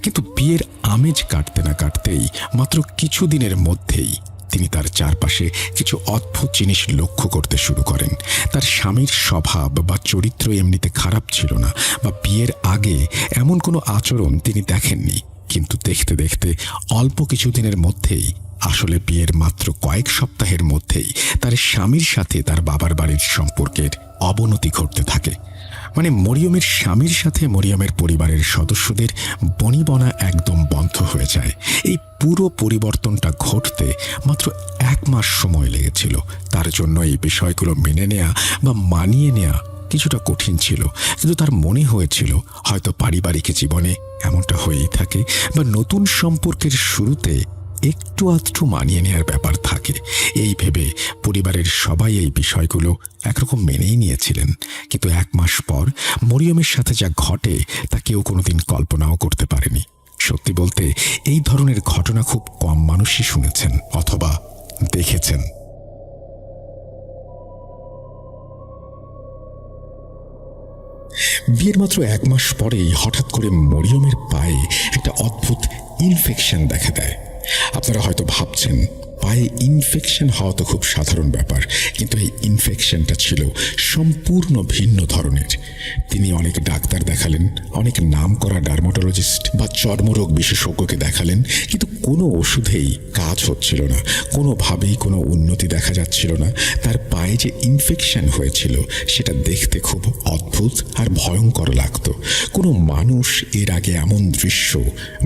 কিন্তু বিয়ের আমেজ কাটতে না কাটতেই মাত্র কিছুদিনের মধ্যেই তিনি তার চারপাশে কিছু অদ্ভুত জিনিস লক্ষ্য করতে শুরু করেন। তার স্বামীর স্বভাব বা চরিত্র এমনিতে খারাপ ছিল না, বা বিয়ের আগে এমন কোনো আচরণ তিনি দেখেননি, কিন্তু দেখতে দেখতে অল্প কিছুদিনের মধ্যেই আসলে বিয়ের মাত্র কয়েক সপ্তাহের মধ্যেই তার স্বামীর সাথে তার বাবার বাড়ির সম্পর্কের অবনতি ঘটতে থাকে। মানে মরিয়মের স্বামীর সাথে মরিয়মের পরিবারের সদস্যদের বনিবনা একদম বন্ধ হয়ে যায়। এই পুরো পরিবর্তনটা ঘটতে মাত্র 1 মাস সময় লেগেছিল। তার জন্য এই বিষয়গুলো মেনে নেওয়া বা মানিয়ে নেওয়া কিছুটা কঠিন ছিল, কিন্তু তার মনে হয়েছিল হয়তো পারিবারিক জীবনে এমনটা হয়েই থাকে, বা নতুন সম্পর্কের শুরুতে একটু আধটু মানিয়ে নেওয়ার ব্যাপার থাকে। এই ভেবে পরিবারের সবাই এই বিষয়গুলো একরকম মেনেই নিয়েছিলেন। কিন্তু 1 মাস পর মরিয়মের সাথে যা ঘটে তা কেউ কোনোদিন কল্পনাও করতে পারেনি। সত্যি বলতে এই ধরনের ঘটনা খুব কম মানুষই শুনেছেন অথবা দেখেছেন। বিয়ের মাত্র 1 মাস পরেই হঠাৎ করে মরিয়মের পায়ে একটা অদ্ভুত ইনফেকশন দেখা দেয়। আপনারা হয়তো ভাবছেন পায়ে ইনফেকশন হওয়া তো খুব সাধারণ ব্যাপার, কিন্তু এই ইনফেকশনটা ছিল সম্পূর্ণ ভিন্ন ধরনের। তিনি অনেক ডাক্তার দেখালেন, অনেক নামকরা ডার্মাটোলজিস্ট বা চর্মরোগ বিশেষজ্ঞকে দেখালেন, কিন্তু কোনো ওষুধেই কাজ হচ্ছিল না। কোনোভাবেই কোনো উন্নতি দেখা যাচ্ছিল না। তার পায়ে যে ইনফেকশন হয়েছিল সেটা দেখতে খুব অদ্ভুত আর ভয়ঙ্কর লাগতো। কোনো মানুষ এর আগে এমন দৃশ্য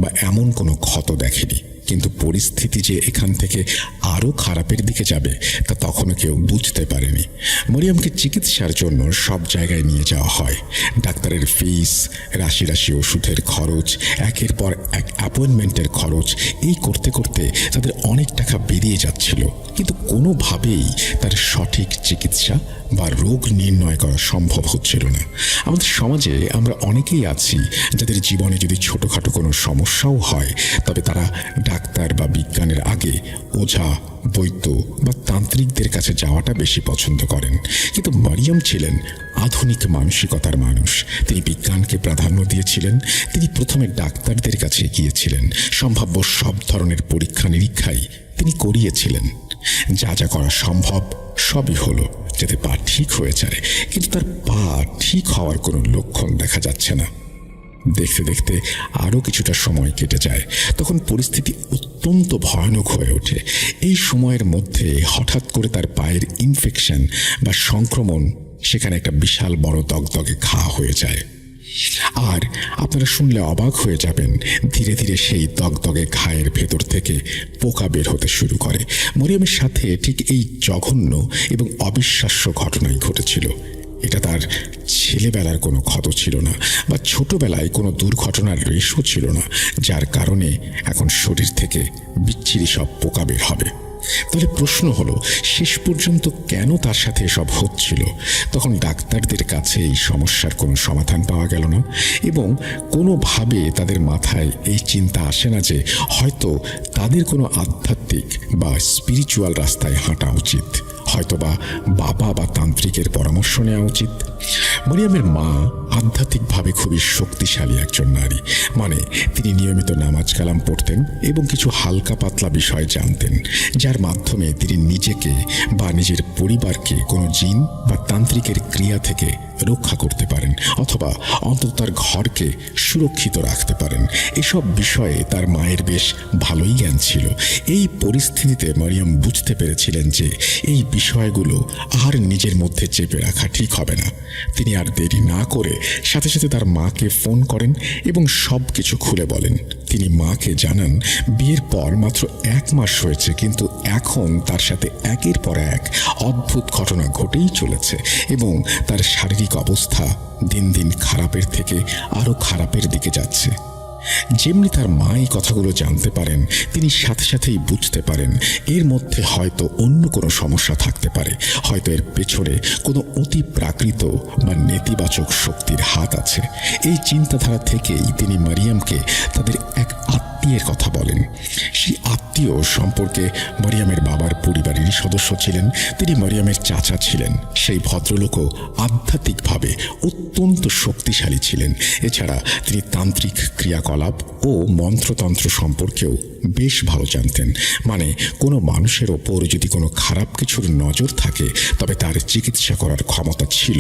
বা এমন কোনো ক্ষত দেখেনি। কিন্তু পরিস্থিতি যে এখান থেকে আরও খারাপের দিকে যাবে তা তখনও কেউ বুঝতে পারেনি। মরিয়মকে চিকিৎসার জন্য সব জায়গায় নিয়ে যাওয়া হয়। ডাক্তারের ফিস, রাশি রাশি ওষুধের খরচ, একের পর এক অ্যাপয়েন্টমেন্টের খরচ, এই করতে করতে তাদের অনেক টাকা বেরিয়ে যাচ্ছিল, কিন্তু কোনোভাবেই তার সঠিক চিকিৎসা বা রোগ নির্ণয় করা সম্ভব হচ্ছিল না। আমাদের সমাজে আমরা অনেকেই আছি যাদের জীবনে যদি ছোটোখাটো কোনো সমস্যাও হয় তবে তারা ডাক্তার বা বিজ্ঞানের আগে ওঝা, বৈদ্য বা তান্ত্রিকদের কাছে যাওয়াটা বেশি পছন্দ করেন। কিন্তু মরিয়ম ছিলেন আধুনিক মানসিকতার মানুষ। তিনি বিজ্ঞানকে প্রাধান্য দিয়েছিলেন। তিনি প্রথমে ডাক্তারদের কাছে গিয়েছিলেন। সম্ভাব্য সব ধরনের পরীক্ষা নিরীক্ষাই তিনি করিয়েছিলেন। যা যা করা সম্ভব সবই হলো যাতে পা ঠিক হয়ে যায়, কিন্তু তার পা ঠিক হওয়ার কোনো লক্ষণ দেখা যাচ্ছে না। দেখতে দেখতে আরও কিছুটা সময় কেটে যায়। তখন পরিস্থিতি অত্যন্ত ভয়ানক হয়ে ওঠে। এই সময়ের মধ্যে হঠাৎ করে তার পায়ের ইনফেকশন বা সংক্রমণ, সেখানে একটা বিশাল বড় দগদগে ঘা হয়ে যায়। আর আপনারা শুনলে অবাক হয়ে যাবেন, ধীরে ধীরে সেই দগদগে ঘায়ের ভেতর থেকে পোকা বের হতে শুরু করে। মরিয়মের সাথে ঠিক এই জঘন্য এবং অবিশ্বাস্য ঘটনাই ঘটেছিল। এটা তার ছেলেবেলার কোনো ক্ষত ছিল না বা ছোটবেলায় কোনো দুর্ঘটনার রেশও ছিল না, যার কারণে এখন শরীর থেকে বিচ্ছিরি সব পোকা বের হবে। তাহলে প্রশ্ন হলো, শেষ পর্যন্ত কেন তার সাথে এসব হচ্ছিল? তখন ডাক্তারদের কাছে এই সমস্যার কোনো সমাধান পাওয়া গেল না, এবং কোনোভাবে তাদের মাথায় এই চিন্তা আসে না যে হয়তো তাদের কোনো আধ্যাত্মিক বা স্পিরিচুয়াল রাস্তায় হাঁটা উচিত, হয়তোবা বাবা বা তান্ত্রিকের পরামর্শ নেওয়া উচিত। মরিয়মের মা আধ্যাত্মিকভাবে খুবই শক্তিশালী একজন নারী। মানে তিনি নিয়মিত নামাজ কালাম পড়তেন এবং কিছু হালকা পাতলা বিষয় জানতেন, যার মাধ্যমে তিনি নিজেকে বা নিজের পরিবারকে কোনো জিন বা তান্ত্রিকের ক্রিয়া থেকে রক্ষা করতে পারেন, অথবা অন্তত তার ঘরকে সুরক্ষিত রাখতে পারেন। এসব বিষয়ে তার মায়ের বেশ ভালোই জ্ঞান ছিল। এই পরিস্থিতিতে মরিয়ম বুঝতে পেরেছিলেন যে এই বিষয়গুলো আর নিজের মধ্যে চেপে রাখা ঠিক হবে না। তিনি আর দেরি না করে সাথে সাথে তার মাকে ফোন করেন এবং সব কিছু খুলে বলেন। তিনি মাকে জানান বিয়ের পর মাত্র 1 মাস হয়েছে, কিন্তু এখন তার সাথে একের পর এক অদ্ভুত ঘটনা ঘটেই চলেছে এবং তার শারীরিক অবস্থা দিন দিন খারাপের থেকে আরও খারাপের দিকে যাচ্ছে। যেমনি তার মা এই কথাগুলো জানতে পারেন, তিনি সাথে সাথেই বুঝতে পারেন এর মধ্যে হয়তো অন্য কোনো সমস্যা থাকতে পারে, হয়তো এর পেছনে কোনো অতি প্রাকৃত বা নেতিবাচক শক্তির হাত আছে। এই চিন্তাধারা থেকেই তিনি মরিয়মকে তাদের এক আত্মীয়ের কথা বলেন। সেই আত্মীয় সম্পর্কে মরিয়মের বাবার পরিবারেরই সদস্য ছিলেন। তিনি মরিয়মের চাচা ছিলেন। সেই ভদ্রলোকও আধ্যাত্মিকভাবে অত্যন্ত শক্তিশালী ছিলেন। এছাড়া তিনি তান্ত্রিক ক্রিয়াকলাপ ও মন্ত্রতন্ত্র সম্পর্কেও বেশ ভালো জানতেন। মানে কোনো মানুষের ওপর যদি কোনো খারাপ কিছুর নজর থাকে তবে তার চিকিৎসা করার ক্ষমতা ছিল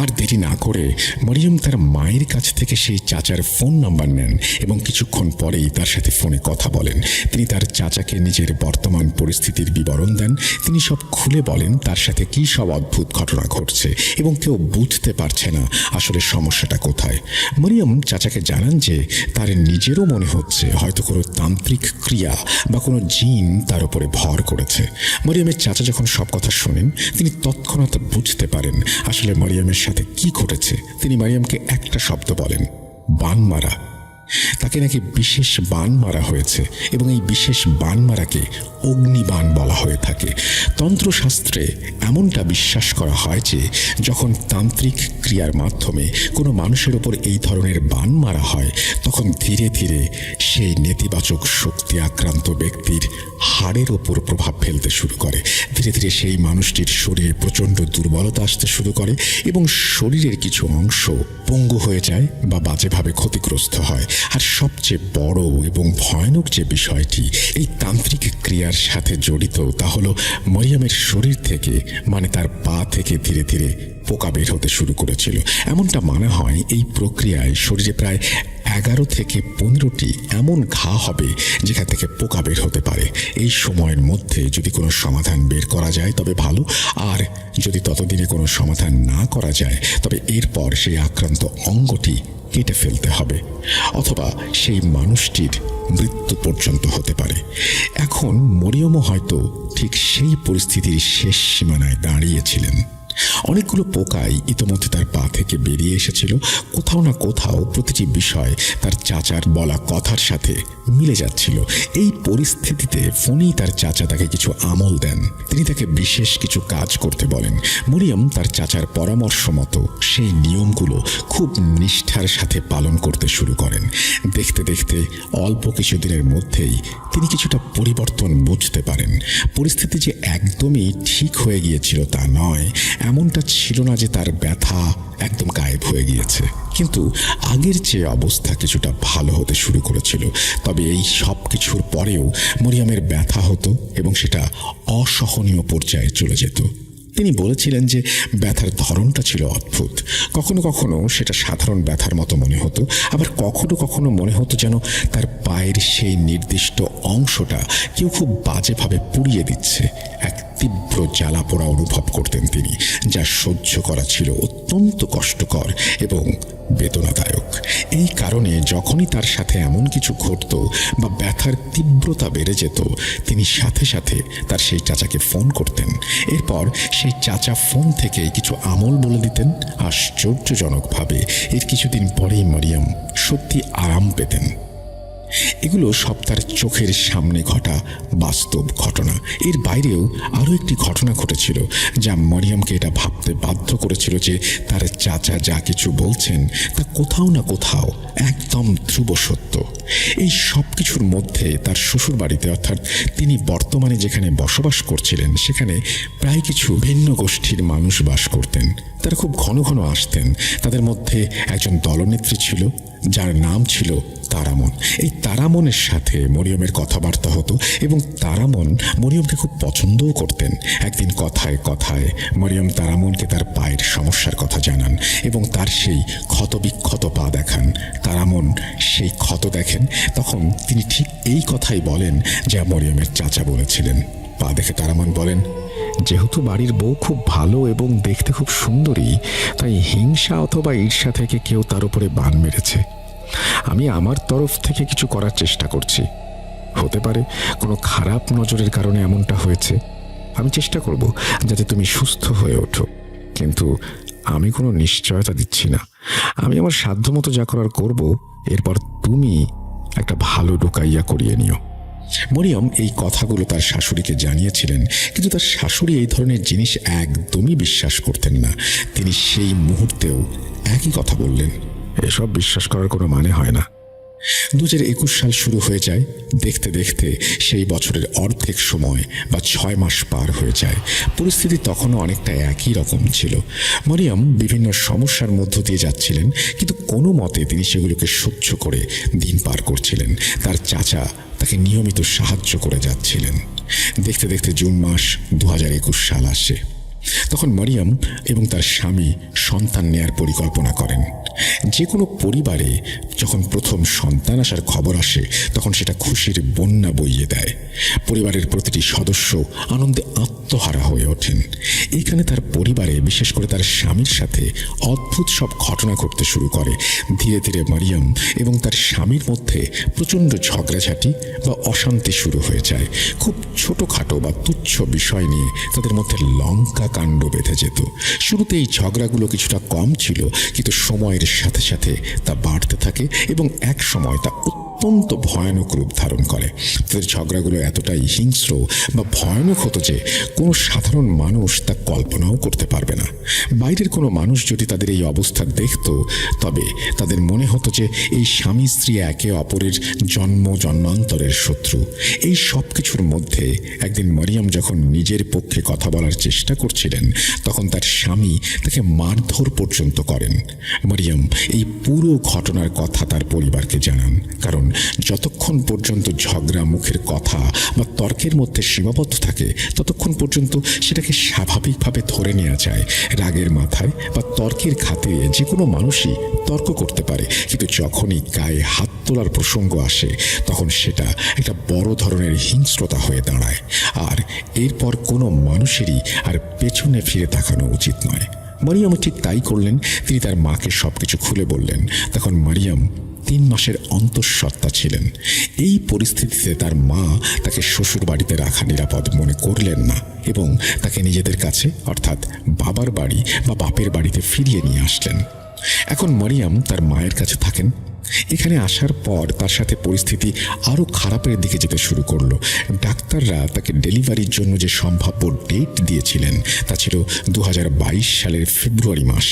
আর দেরি না করে মরিয়ম তার মায়ের কাছ থেকে সেই চাচার ফোন নাম্বার নেন এবং কিছুক্ষণ পরেই তার সাথে ফোনে কথা বলেন। তিনি তার চাচাকে নিজের বর্তমান পরিস্থিতির বিবরণ দেন। তিনি সব খুলে বলেন তার সাথে কী সব অদ্ভুত ঘটনা ঘটছে এবং কেউ বুঝতে পারছে না আসলে সমস্যাটা কোথায়। মরিয়ম চাচাকে জানান যে তার নিজেরও মনে হচ্ছে হয়তো কোনো তান্ত্রিক ক্রিয়া বা কোনো জিন তার উপরে ভর করেছে। মরিয়মের চাচা যখন সব কথা শোনেন তিনি তৎক্ষণাৎ বুঝতে পারেন আসলে মরিয়মের সাথে কি ঘটেছে। তিনি মরিয়মকে একটা শব্দ বলেন, বান মারা। তাকে নাকি বিশেষ বান মারা হয়েছে এবং এই বিশেষ বান মারাকে অগ্নিবাণ বলা হয়ে থাকে। তন্ত্রশাস্ত্রে এমনটা বিশ্বাস করা হয় যে যখন তান্ত্রিক ক্রিয়ার মাধ্যমে কোনো মানুষের ওপর এই ধরনের বান মারা হয় তখন ধীরে ধীরে সেই নেতিবাচক শক্তি আক্রান্ত ব্যক্তির হাড়ের ওপর প্রভাব ফেলতে শুরু করে। ধীরে ধীরে সেই মানুষটির শরীরে প্রচণ্ড দুর্বলতা আসতে শুরু করে এবং শরীরের কিছু অংশ পঙ্গু হয়ে যায় বা বাজেভাবে ক্ষতিগ্রস্ত হয়। আর সবচেয়ে বড় এবং ভয়ানক যে বিষয়টি এই তান্ত্রিক ক্রিয়ার সাথে জড়িত তা হলো মরিয়মের শরীর থেকে মানে তার পা থেকে ধীরে ধীরে পোকা বের হতে শুরু করেছিল। এমনটা মনে হয় এই প্রক্রিয়ায় শরীরে প্রায় 11 থেকে 15টি এমন ঘা হবে যেখান থেকে পোকা বের হতে পারে। এই সময়ের মধ্যে যদি কোনো সমাধান বের করা যায় তবে ভালো, আর যদি ততদিনে কোনো সমাধান না করা যায় তবে এরপর সেই আক্রান্ত অঙ্গটি কেটে ফেলতে হবে অথবা সেই মানুষটির মৃত্যু পর্যন্ত হতে পারে। এখন মরিয়মও হয়তো ঠিক সেই পরিস্থিতির শেষ সীমানায় দাঁড়িয়েছিলেন। অনেকগুলো পোকাই ইতোমধ্যে তার পা থেকে বেরিয়ে এসেছিল। কোথাও না কোথাও প্রতিটি বিষয় তার চাচার বলা কথার সাথে মিলে যাচ্ছিল। এই পরিস্থিতিতে ফোনেই তার চাচা তাকে কিছু আমল দেন। তিনি তাকে বিশেষ কিছু কাজ করতে বলেন। মরিয়ম তার চাচার পরামর্শ মতো সেই নিয়মগুলো খুব নিষ্ঠার সাথে পালন করতে শুরু করেন। দেখতে দেখতে অল্প কিছুদিনের মধ্যেই তিনি কিছুটা পরিবর্তন বুঝতে পারেন। পরিস্থিতি যে একদমই ঠিক হয়ে গিয়েছিল তা নয়, এমনটা ছিল না যে তার ব্যথা একদম গায়েব হয়ে গিয়েছে, কিন্তু আগের চেয়ে অবস্থা কিছুটা ভালো হতে শুরু করেছিল। তবে এই সব কিছুর পরেও মরিয়মের ব্যথা হতো এবং সেটা অসহনীয় পর্যায়ে চলে যেত। তিনি বলেছিলেন যে ব্যথার ধরনটা ছিল অদ্ভুত। কখনো কখনো সেটা সাধারণ ব্যথার মতো মনে হতো, আবার কখনো কখনো মনে হতো যেন তার পায়ের সেই নির্দিষ্ট অংশটা কেউ খুব বাজেভাবে পুড়িয়ে দিচ্ছে। এক তীব্র জ্বালা পোড়া অনুভব করতেন তিনি, যা সহ্য করা ছিল অত্যন্ত কষ্টকর এবং বেদনাদায়ক। এই কারণে যখনই তার সাথে এমন কিছু ঘটত বা ব্যথার তীব্রতা বেড়ে যেত তিনি সাথে সাথে তার সেই চাচাকে ফোন করতেন। এরপর সেই চাচা ফোন থেকে কিছু আমল বলে দিতেন। আশ্চর্যজনকভাবে এর কিছুদিন পরেই মরিয়ম সত্যি আরাম পেতেন। এগুলো সব তার চোখের সামনে ঘটা বাস্তব ঘটনা। এর বাইরেও আরও একটি ঘটনা ঘটেছিল যা মরিয়মকে এটা ভাবতে বাধ্য করেছিল যে তার চাচা যা কিছু বলছেন তা কোথাও না কোথাও একদম ধ্রুব সত্য। এই সব কিছুর মধ্যে তার শ্বশুর বাড়িতে, অর্থাৎ তিনি বর্তমানে যেখানে বসবাস করছিলেন সেখানে প্রায় কিছু ভিন্ন গোষ্ঠীর মানুষ বাস করতেন। তারা খুব ঘন ঘন আসতেন। তাদের মধ্যে একজন দলনেত্রী ছিল যার নাম ছিল তারামন। এই তারামনের সাথে মরিয়মের কথাবার্তা হতো এবং তারামন মরিয়মকে খুব পছন্দও করতেন। একদিন কথায় কথায় মরিয়ম তারামনকে তার পায়ের সমস্যার কথা জানান এবং তার সেই ক্ষতবিক্ষত পা দেখান। তারামন সেই ক্ষত দেখেন, তখন তিনি ঠিক এই কথাই বলেন যা মরিয়মের চাচা বলেছিলেন। পা দেখে তারামন বলেন, যেহেতু বাড়ির বউ খুব ভালো এবং দেখতে খুব সুন্দরী, তাই হিংসা অথবা ঈর্ষা থেকে কেউ তার উপরে বান মেরেছে। আমি আমার তরফ থেকে কিছু করার চেষ্টা করছি। হতে পারে কোনো খারাপ নজরের কারণে এমনটা হয়েছে। আমি চেষ্টা করব যাতে তুমি সুস্থ হয়ে ওঠো, কিন্তু আমি কোনো নিশ্চয়তা দিচ্ছি না। আমি আমার সাধ্যমতো যা করার করব। এরপর তুমি একটা ভালো ঢুকাইয়া করিয়ে নিও। মরিয়ম এই কথাগুলো তার শাশুড়িকে জানিয়েছিলেন, কিন্তু তার শাশুড়ি এই ধরনের জিনিস একদমই বিশ্বাস করতেন না। তিনি সেই মুহূর্তেও একই কথা বললেন, এসব বিশ্বাস করার কোনো মানে হয় না। 2021 সাল শুরু হয়ে যায়। দেখতে দেখতে সেই বছরের অর্ধেক সময় বা 6 মাস পার হয়ে যায়। পরিস্থিতি তখনও অনেকটা একই রকম ছিল। মরিয়ম বিভিন্ন সমস্যার মধ্য দিয়ে যাচ্ছিলেন, কিন্তু কোনো মতে তিনি সেগুলোকে সহ্য করে দিন পার করছিলেন। তার চাচা তাকে নিয়মিত সাহায্য করে যাচ্ছিলেন। দেখতে দেখতে জুন মাস 2021 সাল আসে। তখন মরিয়ম এবং তার স্বামী সন্তান নেয়ার পরিকল্পনা করেন। যে কোনো পরিবারে যখন প্রথম সন্তান আসার খবর আসে তখন সেটা খুশির বন্যা বইয়ে দেয়। পরিবারের প্রতিটি সদস্য আনন্দে আত্মহারা হয়ে ওঠেন। এখানে তার পরিবারে, বিশেষ করে তার স্বামীর সাথে অদ্ভুত সব ঘটনা ঘটতে শুরু করে। ধীরে ধীরে মরিয়ম এবং তার স্বামীর মধ্যে প্রচণ্ড ঝগড়াঝাটি বা অশান্তি শুরু হয়ে যায়। খুব ছোটোখাটো বা তুচ্ছ বিষয় নিয়ে তাদের মধ্যে লঙ্কা কাণ্ড বেঁধে যেত। শুরুতে এই ঝগড়াগুলো কিছুটা কম ছিল, কিন্তু সময়ের সাথে সাথে তা বাড়তে থাকে এবং এক সময় তা অত্যন্ত ভয়ানক রূপ ধারণ করে। তাদের ঝগড়াগুলো এতটাই হিংস্র বা ভয়ানক হতো যে কোনো সাধারণ মানুষ তা কল্পনাও করতে পারবে না। বাইরের কোনো মানুষ যদি তাদের এই অবস্থা দেখত তবে তাদের মনে হতো যে এই স্বামী স্ত্রী একে অপরের জন্মান্তরের শত্রু। এই সব কিছুর মধ্যে একদিন মরিয়ম যখন নিজের পক্ষে কথা বলার চেষ্টা করছিলেন তখন তার স্বামী তাকে মারধর পর্যন্ত করেন। মরিয়ম এই পুরো ঘটনার কথা তার পরিবারকে জানান, কারণ যতক্ষণ পর্যন্ত ঝগড়া মুখের কথা বা তর্কের মধ্যে সীমাবদ্ধ থাকে ততক্ষণ পর্যন্ত সেটাকে স্বাভাবিকভাবে ধরে নেওয়া যায়। রাগের মাথায় বা তর্কের খাতিরে যে কোনো মানুষই তর্ক করতে পারে, কিন্তু যখনই গায়ে হাত তোলার প্রসঙ্গ আসে তখন সেটা একটা বড় ধরনের হিংস্রতা হয়ে দাঁড়ায়। আর এরপর কোনো মানুষেরই আর পেছনে ফিরে তাকানো উচিত নয়। মরিয়ম ঠিক তাই করলেন। তিনি তার মাকে সবকিছু খুলে বললেন। তখন মরিয়ম 3 মাসের অন্তঃসত্ত্বা ছিলেন। এই পরিস্থিতিতে তার মা তাকে শ্বশুর বাড়িতে রাখা নিরাপদ মনে করলেন না এবং তাকে নিজেদের কাছে, অর্থাৎ বাবার বাড়ি বা বাপের বাড়িতে ফিরিয়ে নিয়ে আসলেন। এখন মরিয়ম তার মায়ের কাছে থাকেন। এখানে আসার পর তার সাথে পরিস্থিতি আরও খারাপের দিকে যেতে শুরু করলো। ডাক্তাররা তাকে ডেলিভারির জন্য যে সম্ভাব্য ডেট দিয়েছিলেন তা ছিল 2022 সালের ফেব্রুয়ারি মাস।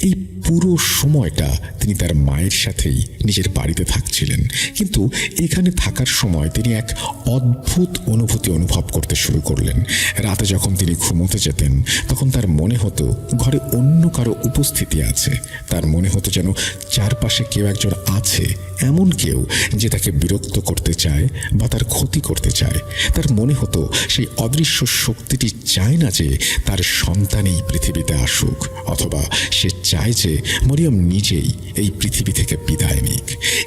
এই পুরো সময়টা তিনি তার মায়ের সাথেই নিজের বাড়িতে থাকছিলেন, কিন্তু এখানে থাকার সময় তিনি এক অদ্ভুত অনুভূতি অনুভব করতে শুরু করলেন। রাতে যখন তিনি ঘুমোতে যেতেন তখন তার মনে হতো ঘরে অন্য কারো উপস্থিতি আছে। তার মনে হতো যেন চারপাশে কেউ একজন আছে, এমন কেউ যে তাকে বিরক্ত করতে চায় বা তার ক্ষতি করতে চায়। তার মনে হতো সেই অদৃশ্য শক্তিটি চায় না যে তার সন্তান এই পৃথিবীতে আসুক, অথবা সে চায় যে মরিয়ম নিজেই এই পৃথিবী থেকে বিদায় নিক।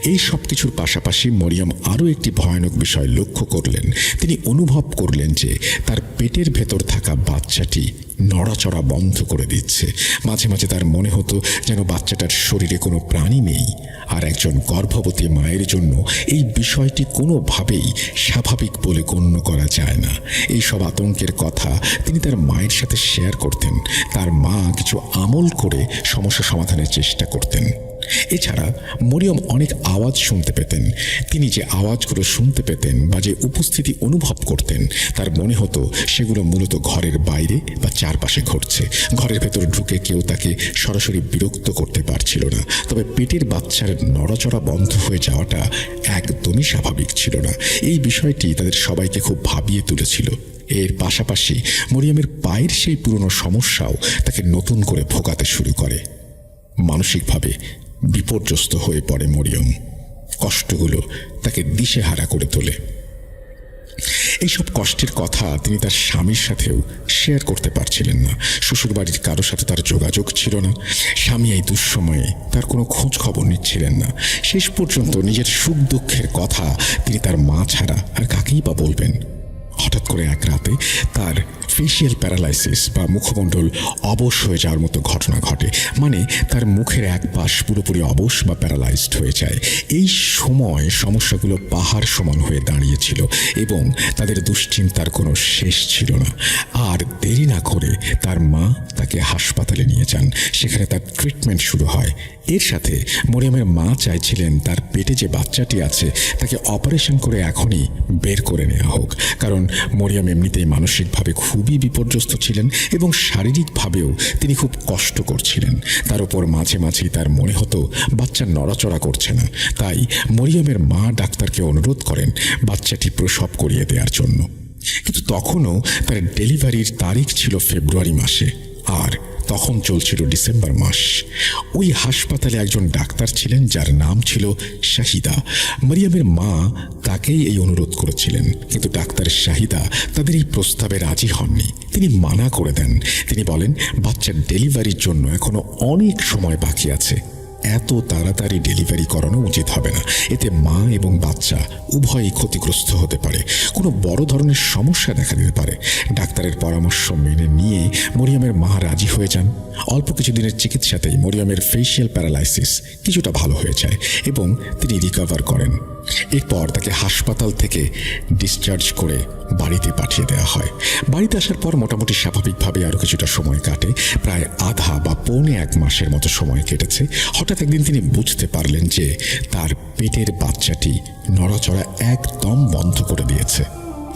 এই সব কিছুর পাশাপাশি মরিয়ম আরও একটি ভয়ানক বিষয় লক্ষ্য করলেন। তিনি অনুভব করলেন যে তার পেটের ভেতর থাকা বাচ্চাটি নড়াচড়া বন্ধ করে দিচ্ছে। মাঝে মাঝে তার মনে হতো যেন বাচ্চাটার শরীরে কোনো প্রাণী নেই। আর একজন গর্ভবতী মায়ের জন্য এই বিষয়টি কোনোভাবেই স্বাভাবিক বলে গণ্য করা যায় না। এই সব আতঙ্কের কথা তিনি তার মায়ের সাথে শেয়ার করতেন। তার মা কিছু আমল করে সমস্যা সমাধানের চেষ্টা করতেন। এছাড়া মরিয়ম অনেক আওয়াজ শুনতে পেতেন। তিনি যে আওয়াজগুলো শুনতে পেতেন বা যে উপস্থিতি অনুভব করতেন তার মনে হতো সেগুলো মূলত ঘরের বাইরে বা চারপাশে ঘটছে। ঘরের ভেতর ঢুকে কেউ তাকে সরাসরি বিরক্ত করতে পারছিল না, তবে পেটের বাচ্চার নড়াচড়া বন্ধ হয়ে যাওয়াটা একদমই স্বাভাবিক ছিল না। এই বিষয়টি তাদের সবাইকে খুব ভাবিয়ে তুলেছিল। এর পাশাপাশি মরিয়মের পায়ের সেই পুরনো সমস্যাও তাকে নতুন করে ভোগাতে শুরু করে। মানসিকভাবে বিপর্যস্ত হয়ে পড়ে মরিয়ম। কষ্টগুলো তাকে দিশেহারা করে তোলে। এইসব কষ্টের কথা তিনি তার স্বামীর সাথেও শেয়ার করতে পারছিলেন না। শ্বশুরবাড়ির কারোর সাথে তার যোগাযোগ ছিল না। স্বামী এই দুঃসময়ে তার কোনো খোঁজ খবর নিচ্ছিলেন না। শেষ পর্যন্ত নিজের সুখ দুঃখের কথা তিনি তার মা ছাড়া আর কাকেই বা বলবেন। হঠাৎ করে এক রাতে তার ফেশিয়াল প্যারালাইসিস বা মুখমণ্ডল অবশ হয়ে যাওয়ার মতো ঘটনা ঘটে। মানে তার মুখের এক পাশ পুরোপুরি অবশ বা প্যারালাইজড হয়ে যায়। এই সময় সমস্যাগুলো পাহাড় সমান হয়ে দাঁড়িয়েছিল এবং তাদের দুশ্চিন্তার কোনো শেষ ছিল না। আর দেরি না করে তার মা তাকে হাসপাতালে নিয়ে যান। সেখানে তার ট্রিটমেন্ট শুরু হয়। এর সাথে মরিয়মের মা চাইছিলেন তার পেটে যে বাচ্চাটি আছে তাকে অপারেশন করে এখনই বের করে নেওয়া হোক, কারণ মরিয়ম এমনিতেই মানসিকভাবে খুবই বিপর্যস্ত ছিলেন এবং শারীরিকভাবেও তিনি খুব কষ্ট করছিলেন। তার উপর মাঝে মাঝেই তার মনে হতো বাচ্চা নড়াচড়া করছে না। তাই মরিয়মের মা ডাক্তারকে অনুরোধ করেন বাচ্চাটি প্রসব করিয়ে দেওয়ার জন্য। কিন্তু তখনও তার ডেলিভারির তারিখ ছিল ফেব্রুয়ারি মাসে, আর তখন চলছিল ডিসেম্বর মাস। ওই হাসপাতালে একজন ডাক্তার ছিলেন যার নাম ছিল শাহিদা। মরিয়মের মা তাকেই এই অনুরোধ করেছিলেন, কিন্তু ডাক্তার শাহিদা তাদের এই প্রস্তাবে রাজি হননি। তিনি মানা করে দেন। তিনি বলেন, বাচ্চার ডেলিভারির জন্য এখনো অনেক সময় বাকি আছে, এত তাড়াতাড়ি ডেলিভারি করানো উচিত হবে না। এতে মা এবং বাচ্চা উভয়ই ক্ষতিগ্রস্ত হতে পারে, কোনো বড় ধরনের সমস্যা দেখা দিতে পারে। ডাক্তারের পরামর্শ মেনে নিয়ে মরিয়মের মা রাজি হয়ে যান। অল্প কিছুদিনের চিকিৎসাতেই মরিয়মের ফেসিয়াল প্যারালাইসিস কিছুটা ভালো হয়ে যায় এবং তিনি রিকভার করেন। এরপর তাকে হাসপাতাল থেকে ডিসচার্জ করে বাড়িতে পাঠিয়ে দেওয়া হয়। বাড়িতে আসার পর মোটামুটি স্বাভাবিকভাবে আরও কিছুটা সময় কাটে। প্রায় আধা বা পৌনে 1 মাসের মতো সময় কেটেছে। হঠাৎ একদিন তিনি বুঝতে পারলেন যে তার পেটের বাচ্চাটি নড়াচড়া একদম বন্ধ করে দিয়েছে।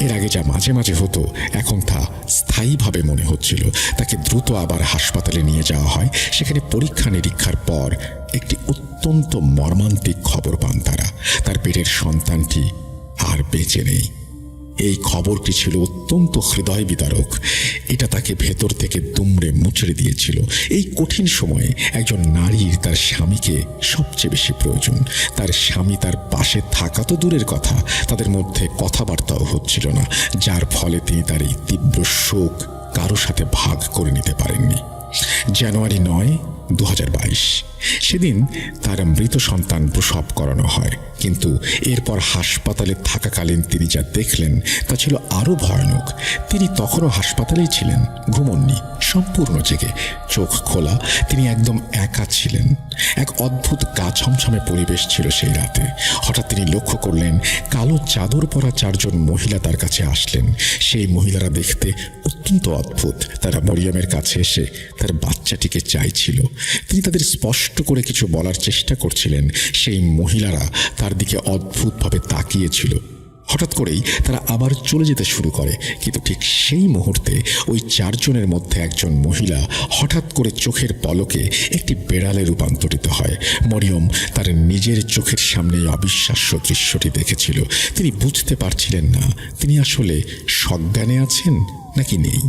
এর আগে যা মাঝে মাঝে হতো, এখন তা স্থায়ীভাবে মনে হচ্ছিল। তাকে দ্রুত আবার হাসপাতালে নিয়ে যাওয়া হয়। সেখানে পরীক্ষা নিরীক্ষার পর একটি অত্যন্ত মর্মান্তিক খবর পান তারা। তার পেটের সন্তানটি আর বেঁচে নেই। এই খবরটি ছিল অত্যন্ত হৃদয় বিদারক। এটা তাকে ভেতর থেকে দুমড়ে মুচড়ে দিয়েছিল। এই কঠিন সময়ে একজন নারীর তার স্বামীকে সবচেয়ে বেশি প্রয়োজন। তার স্বামী তার পাশে থাকা তো দূরের কথা, তাদের মধ্যে কথাবার্তাও হচ্ছিল না, যার ফলে তিনি তার এই তীব্র শোক কারো সাথে ভাগ করে নিতে পারেননি। জানুয়ারি 9, 2022 সেদিন তার মৃত সন্তান প্রসব করানো হয়। কিন্তু এরপর হাসপাতালে থাকাকালীন তিনি যা দেখলেন তা ছিল আরও ভয়ানক। তিনি তখনও হাসপাতালেই ছিলেন, ঘুমননি, সম্পূর্ণ জেগে, চোখ খোলা। তিনি একদম একা ছিলেন। এক অদ্ভুত গা ছমছমে পরিবেশ ছিল সেই রাতে। হঠাৎ তিনি লক্ষ্য করলেন কালো চাদর পরা 4 জন মহিলা তার কাছে আসলেন। সেই মহিলারা দেখতে অত্যন্ত অদ্ভুত। তারা মরিয়মের কাছে এসে তার বাচ্চাটিকে চাইছিল। তিনি তাদের স্পষ্ট করে কিছু বলার চেষ্টা করছিলেন। সেই মহিলারা তার দিকে অদ্ভুতভাবে তাকিয়েছিল। হঠাৎ করেই তারা আবার চলে যেতে শুরু করে। কিন্তু ঠিক সেই মুহূর্তে ওই 4 জনের মধ্যে একজন মহিলা হঠাৎ করে চোখের পলকে একটি বেড়ালে রূপান্তরিত হয়। মরিয়ম তার নিজের চোখের সামনে অবিশ্বাস্য দৃশ্যটি দেখেছিল। তিনি বুঝতে পারছিলেন না তিনি আসলে সজ্ঞানে আছেন নাকি নেই।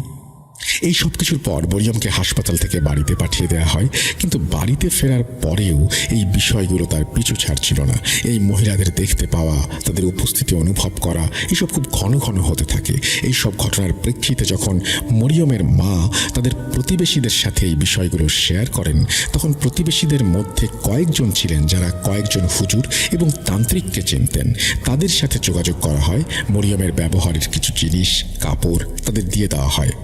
এই সব কিছুর পর মরিয়মকে হাসপাতাল থেকে বাড়িতে পাঠিয়ে দেওয়া হয়। কিন্তু বাড়িতে ফেরার পরেও এই বিষয়গুলো তার পিছু ছাড়ছিল না। এই মহিলাদের দেখতে পাওয়া, তাদের উপস্থিতি অনুভব করা, এসব খুব ঘন ঘন হতে থাকে। এই সব ঘটনার প্রেক্ষিতে যখন মরিয়মের মা তাদের প্রতিবেশীদের সাথে এই বিষয়গুলো শেয়ার করেন, তখন প্রতিবেশীদের মধ্যে কয়েকজন ছিলেন যারা কয়েকজন হুজুর এবং তান্ত্রিককে চিনতেন। তাদের সাথে যোগাযোগ করা হয়। মরিয়মের ব্যবহারের কিছু জিনিস, কাপড় তাদের দিয়ে দেওয়া হয়।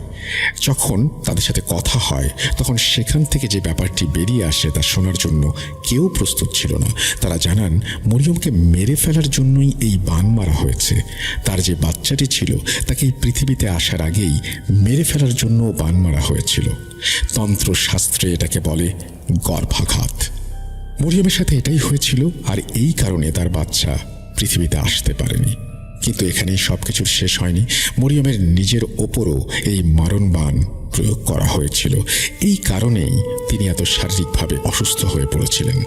যখন তাদের সাথে কথা হয় তখন সেখান থেকে যে ব্যাপারটি বেরিয়ে আসে তা শোনার জন্য কেউ প্রস্তুত ছিল না। তারা জানান মরিয়মকে মেরে ফেলার জন্যই এই বান মারা হয়েছে। তার যে বাচ্চাটি ছিল তাকে এই পৃথিবীতে আসার আগেই মেরে ফেলার জন্য বান মারা হয়েছিল। তন্ত্রশাস্ত্রে এটাকে বলে গর্ভাঘাত। মরিয়মের সাথে এটাই হয়েছিল, আর এই কারণে তার বাচ্চা পৃথিবীতে আসতে পারেনি। কিন্তু এখানেই সবকিছুর শেষ হয়নি। মরিয়মের নিজের ওপরও এই মারণবাণ প্রয়োগ করা হয়েছিল। এই কারণেই তিনি এত শারীরিকভাবে অসুস্থ হয়ে পড়েছিলেন।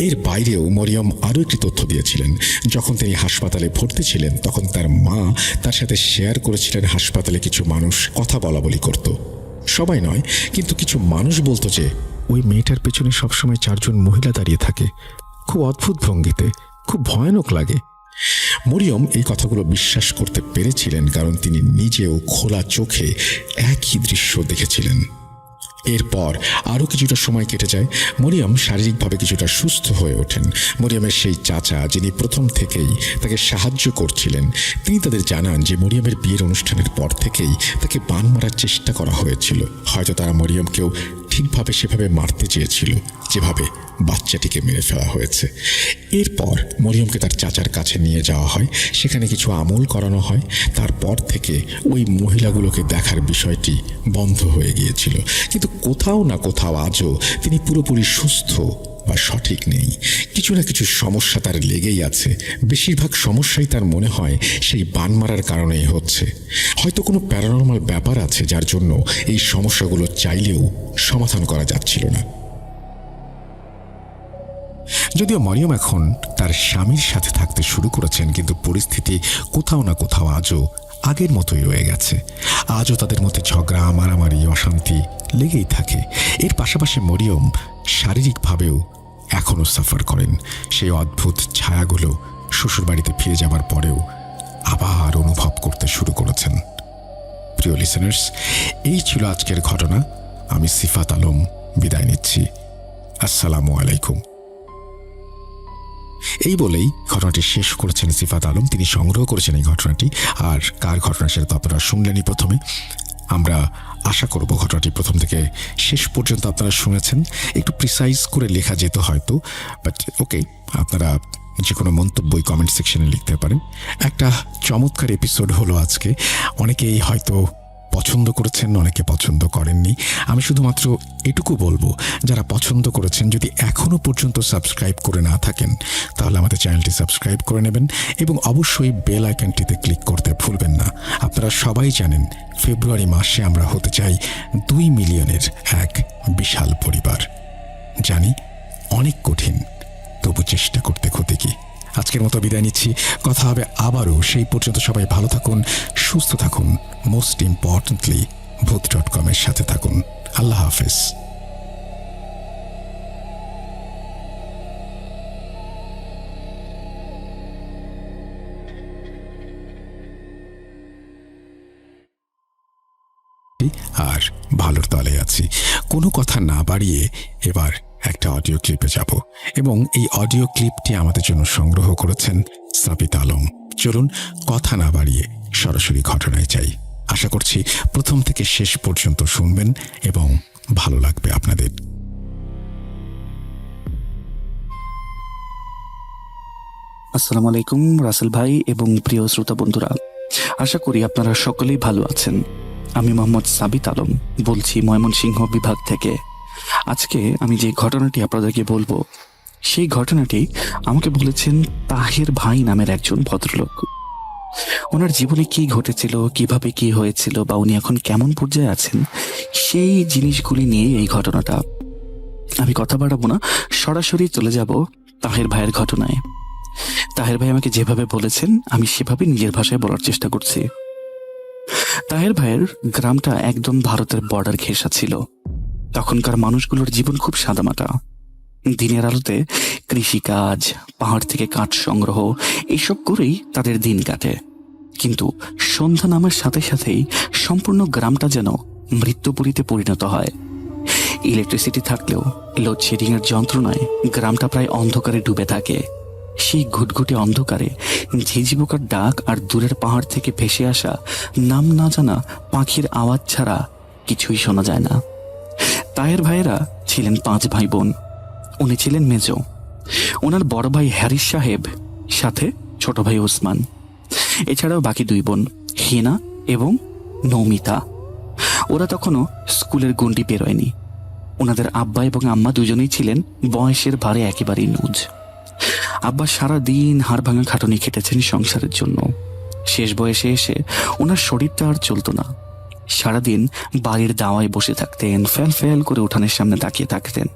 এর বাইরেও মরিয়ম আরও একটি তথ্য দিয়েছিলেন। যখন তিনি হাসপাতালে ভর্তি ছিলেন তখন তার মা তার সাথে শেয়ার করেছিলেন হাসপাতালে কিছু মানুষ কথা বলা বলি করত। সবাই নয়, কিন্তু কিছু মানুষ বলতো যে ওই মেয়েটার পেছনে সবসময় 4 জন মহিলা দাঁড়িয়ে থাকে, খুব অদ্ভুত ভঙ্গিতে, খুব ভয়ানক লাগে। মরিয়ম এই কথাগুলো বিশ্বাস করতে পেরেছিলেন কারণ তিনি নিজেও খোলা চোখে একই দৃশ্য দেখেছিলেন। এরপর আরও কিছুটা সময় কেটে যায়। মরিয়ম শারীরিকভাবে কিছুটা সুস্থ হয়ে ওঠেন। মরিয়মের সেই চাচা যিনি প্রথম থেকেই তাকে সাহায্য করছিলেন, তিনি তাদের জানান যে মরিয়মের বিয়ের অনুষ্ঠানের পর থেকেই তাকে বান মারার চেষ্টা করা হয়েছিল। হয়তো তারা মরিয়মকেও ঠিকভাবে সেভাবে মারতে চেয়েছিল যেভাবে বাচ্চাটিকে মেরে ফেলা হয়েছে। এরপর মরিয়মকে তার চাচার কাছে নিয়ে যাওয়া হয়। সেখানে কিছু আমল করানো হয়। তারপর থেকে ওই মহিলাগুলোকে দেখার বিষয়টি বন্ধ হয়ে গিয়েছিল। কিন্তু কোথাও না কোথাও আজও তিনি পুরোপুরি সুস্থ বা সঠিক নেই। কিছু না কিছু সমস্যা তার লেগেই আছে। বেশিরভাগ সমস্যাই তার মনে হয় সেই বান মারার কারণেই হচ্ছে। হয়তো কোনো প্যারানর্মাল ব্যাপার আছে যার জন্য এই সমস্যাগুলো চাইলেও সমাধান করা যাচ্ছিল না। যদিও মরিয়ম এখন তার স্বামীর সাথে থাকতে শুরু করেছেন, কিন্তু পরিস্থিতি কোথাও না কোথাও আজও আগের মতোই রয়ে গেছে। আজও তাদের মধ্যে ঝগড়া, মারামারি, অশান্তি লেগেই থাকে। এর পাশাপাশি মরিয়ম শারীরিকভাবেও এখনও সাফার করেন। সেই অদ্ভুত ছায়াগুলো শ্বশুরবাড়িতে ফিরে যাবার পরেও আবার অনুভব করতে শুরু করেছেন। প্রিয় লিসেনার্স, এই ছিল আজকের ঘটনা। আমি সিফাত আলম বিদায় নিচ্ছি। আসসালামু আলাইকুম। এই বলেই ঘটনাটি শেষ করেছেন সিফাত আলম। তিনি সংগ্রহ করেছেন এই ঘটনাটি। আর কার ঘটনা সেটা তো আপনারা শুনলেনই প্রথমে। আমরা আশা করব ঘটনাটি প্রথম থেকে শেষ পর্যন্ত আপনারা শুনেছেন। একটু প্রিসাইজ করে লেখা যেত হয়তো, বাট ওকে, আপনারা যে কোনো মন্তব্যই কমেন্ট সেকশনে লিখতে পারেন। একটা চমৎকার এপিসোড হলো আজকে। অনেকেই হয়তো পছন্দ করেছেন, অনেকে পছন্দ করেননি। আমি শুধুমাত্র এটুকু বলবো, যারা পছন্দ করেছেন যদি এখনও পর্যন্ত সাবস্ক্রাইব করে না থাকেন তাহলে আমাদের চ্যানেলটি সাবস্ক্রাইব করে নেবেন এবং অবশ্যই বেল আইকনটিতে ক্লিক করতে ভুলবেন না। আপনারা সবাই জানেন ফেব্রুয়ারি মাসে আমরা হতে চাই 2 মিলিয়নের এক বিশাল পরিবার। জানি অনেক কঠিন, তবু চেষ্টা করতে ক্ষতি কি। আজকের মতো বিদায় নিচ্ছি। কথা হবে আবারও। সেই পর্যন্ত সবাই ভালো থাকুন, সুস্থ থাকুন। মোস্ট ইম্পর্টেন্টলি ভূত.com-এর সাথে থাকুন। আল্লাহ হাফেজ। আর ভালোর তলে আছি। কোনো কথা না বাড়িয়ে এবার একটা অডিও ক্লিপে যাব এবং এই অডিও ক্লিপটি আমাদের জন্য সংগ্রহ করেছেন সাবিত আলম। চলুন কথা না বাড়িয়ে সরাসরি ঘটনায় যাই। আশা করছি প্রথম থেকে শেষ পর্যন্ত শুনবেন এবং ভালো লাগবে আপনাদের। আসসালামু আলাইকুম রাসেল ভাই এবং প্রিয় শ্রোতা বন্ধুরা, আশা করি আপনারা সকলেই ভালো আছেন। আমি মোহাম্মদ সাবিত আলম বলছি ময়মনসিংহ বিভাগ থেকে। আজকে আমি যে ঘটনাটি আপনাদেরকে বলবো, সেই ঘটনাটি আমাকে বলেছেন তাহের ভাই নামের একজন ভদ্রলোক। ওনার জীবনে কি ঘটেছিল, কিভাবে কি হয়েছিল, বা উনি এখন কেমন পর্যায়ে আছেন, সেই জিনিসগুলি নিয়ে এই ঘটনাটা। আমি কথা বাড়াবো না, সরাসরি চলে যাব তাহের ভাইয়ের ঘটনায়। তাহের ভাই আমাকে যেভাবে বলেছেন আমি সেভাবে নিজের ভাষায় বলার চেষ্টা করছি। তাহের ভাইয়ের গ্রামটা একদম ভারতের বর্ডার ঘেঁষা ছিল। তখনকার মানুষগুলোর জীবন খুব সাদামাটা। দিনের আলোতে কৃষিকাজ, পাহাড় থেকে কাঠ সংগ্রহ, এইসব করেই তাদের দিন কাটে। কিন্তু সন্ধ্যা নামার সাথে সাথেই সম্পূর্ণ গ্রামটা যেন মৃত্যুপুরীতে পরিণত হয়। ইলেকট্রিসিটি থাকলেও লোডশেডিং এর যন্ত্রণায় গ্রামটা প্রায় অন্ধকারে ডুবে থাকে। সেই ঘুটঘুটে অন্ধকারে ঝিঝি পোকার ডাক আর দূরের পাহাড় থেকে ভেসে আসা নাম না জানা পাখির আওয়াজ ছাড়া কিছুই শোনা যায় না। তাহের ভাইয়েরা ছিলেন 5 ভাই বোন। উনি ছিলেন মেজ। ওনার বড় ভাই হ্যারিস সাহেব, সাথে ছোট ভাই ওসমান। এছাড়াও বাকি 2 বোন হিনা এবং নৌমিতা। ওরা তখনও স্কুলের গণ্ডি পেরোয়নি। ওনাদের আব্বা এবং আম্মা দুজনেই ছিলেন বয়সের ভারে একেবারেই নুজ। আব্বা সারা দিন হাড় ভাঙা খাটুনি খেটেছেন সংসারের জন্য। শেষ বয়সে এসে ওনার শরীরটা আর চলতো না। সারাদিন বাড়ির দাওয়ায় বসে থাকতেন, ফ্যাল ফ্যাল করে উঠানের সামনে তাকিয়ে থাকতেন।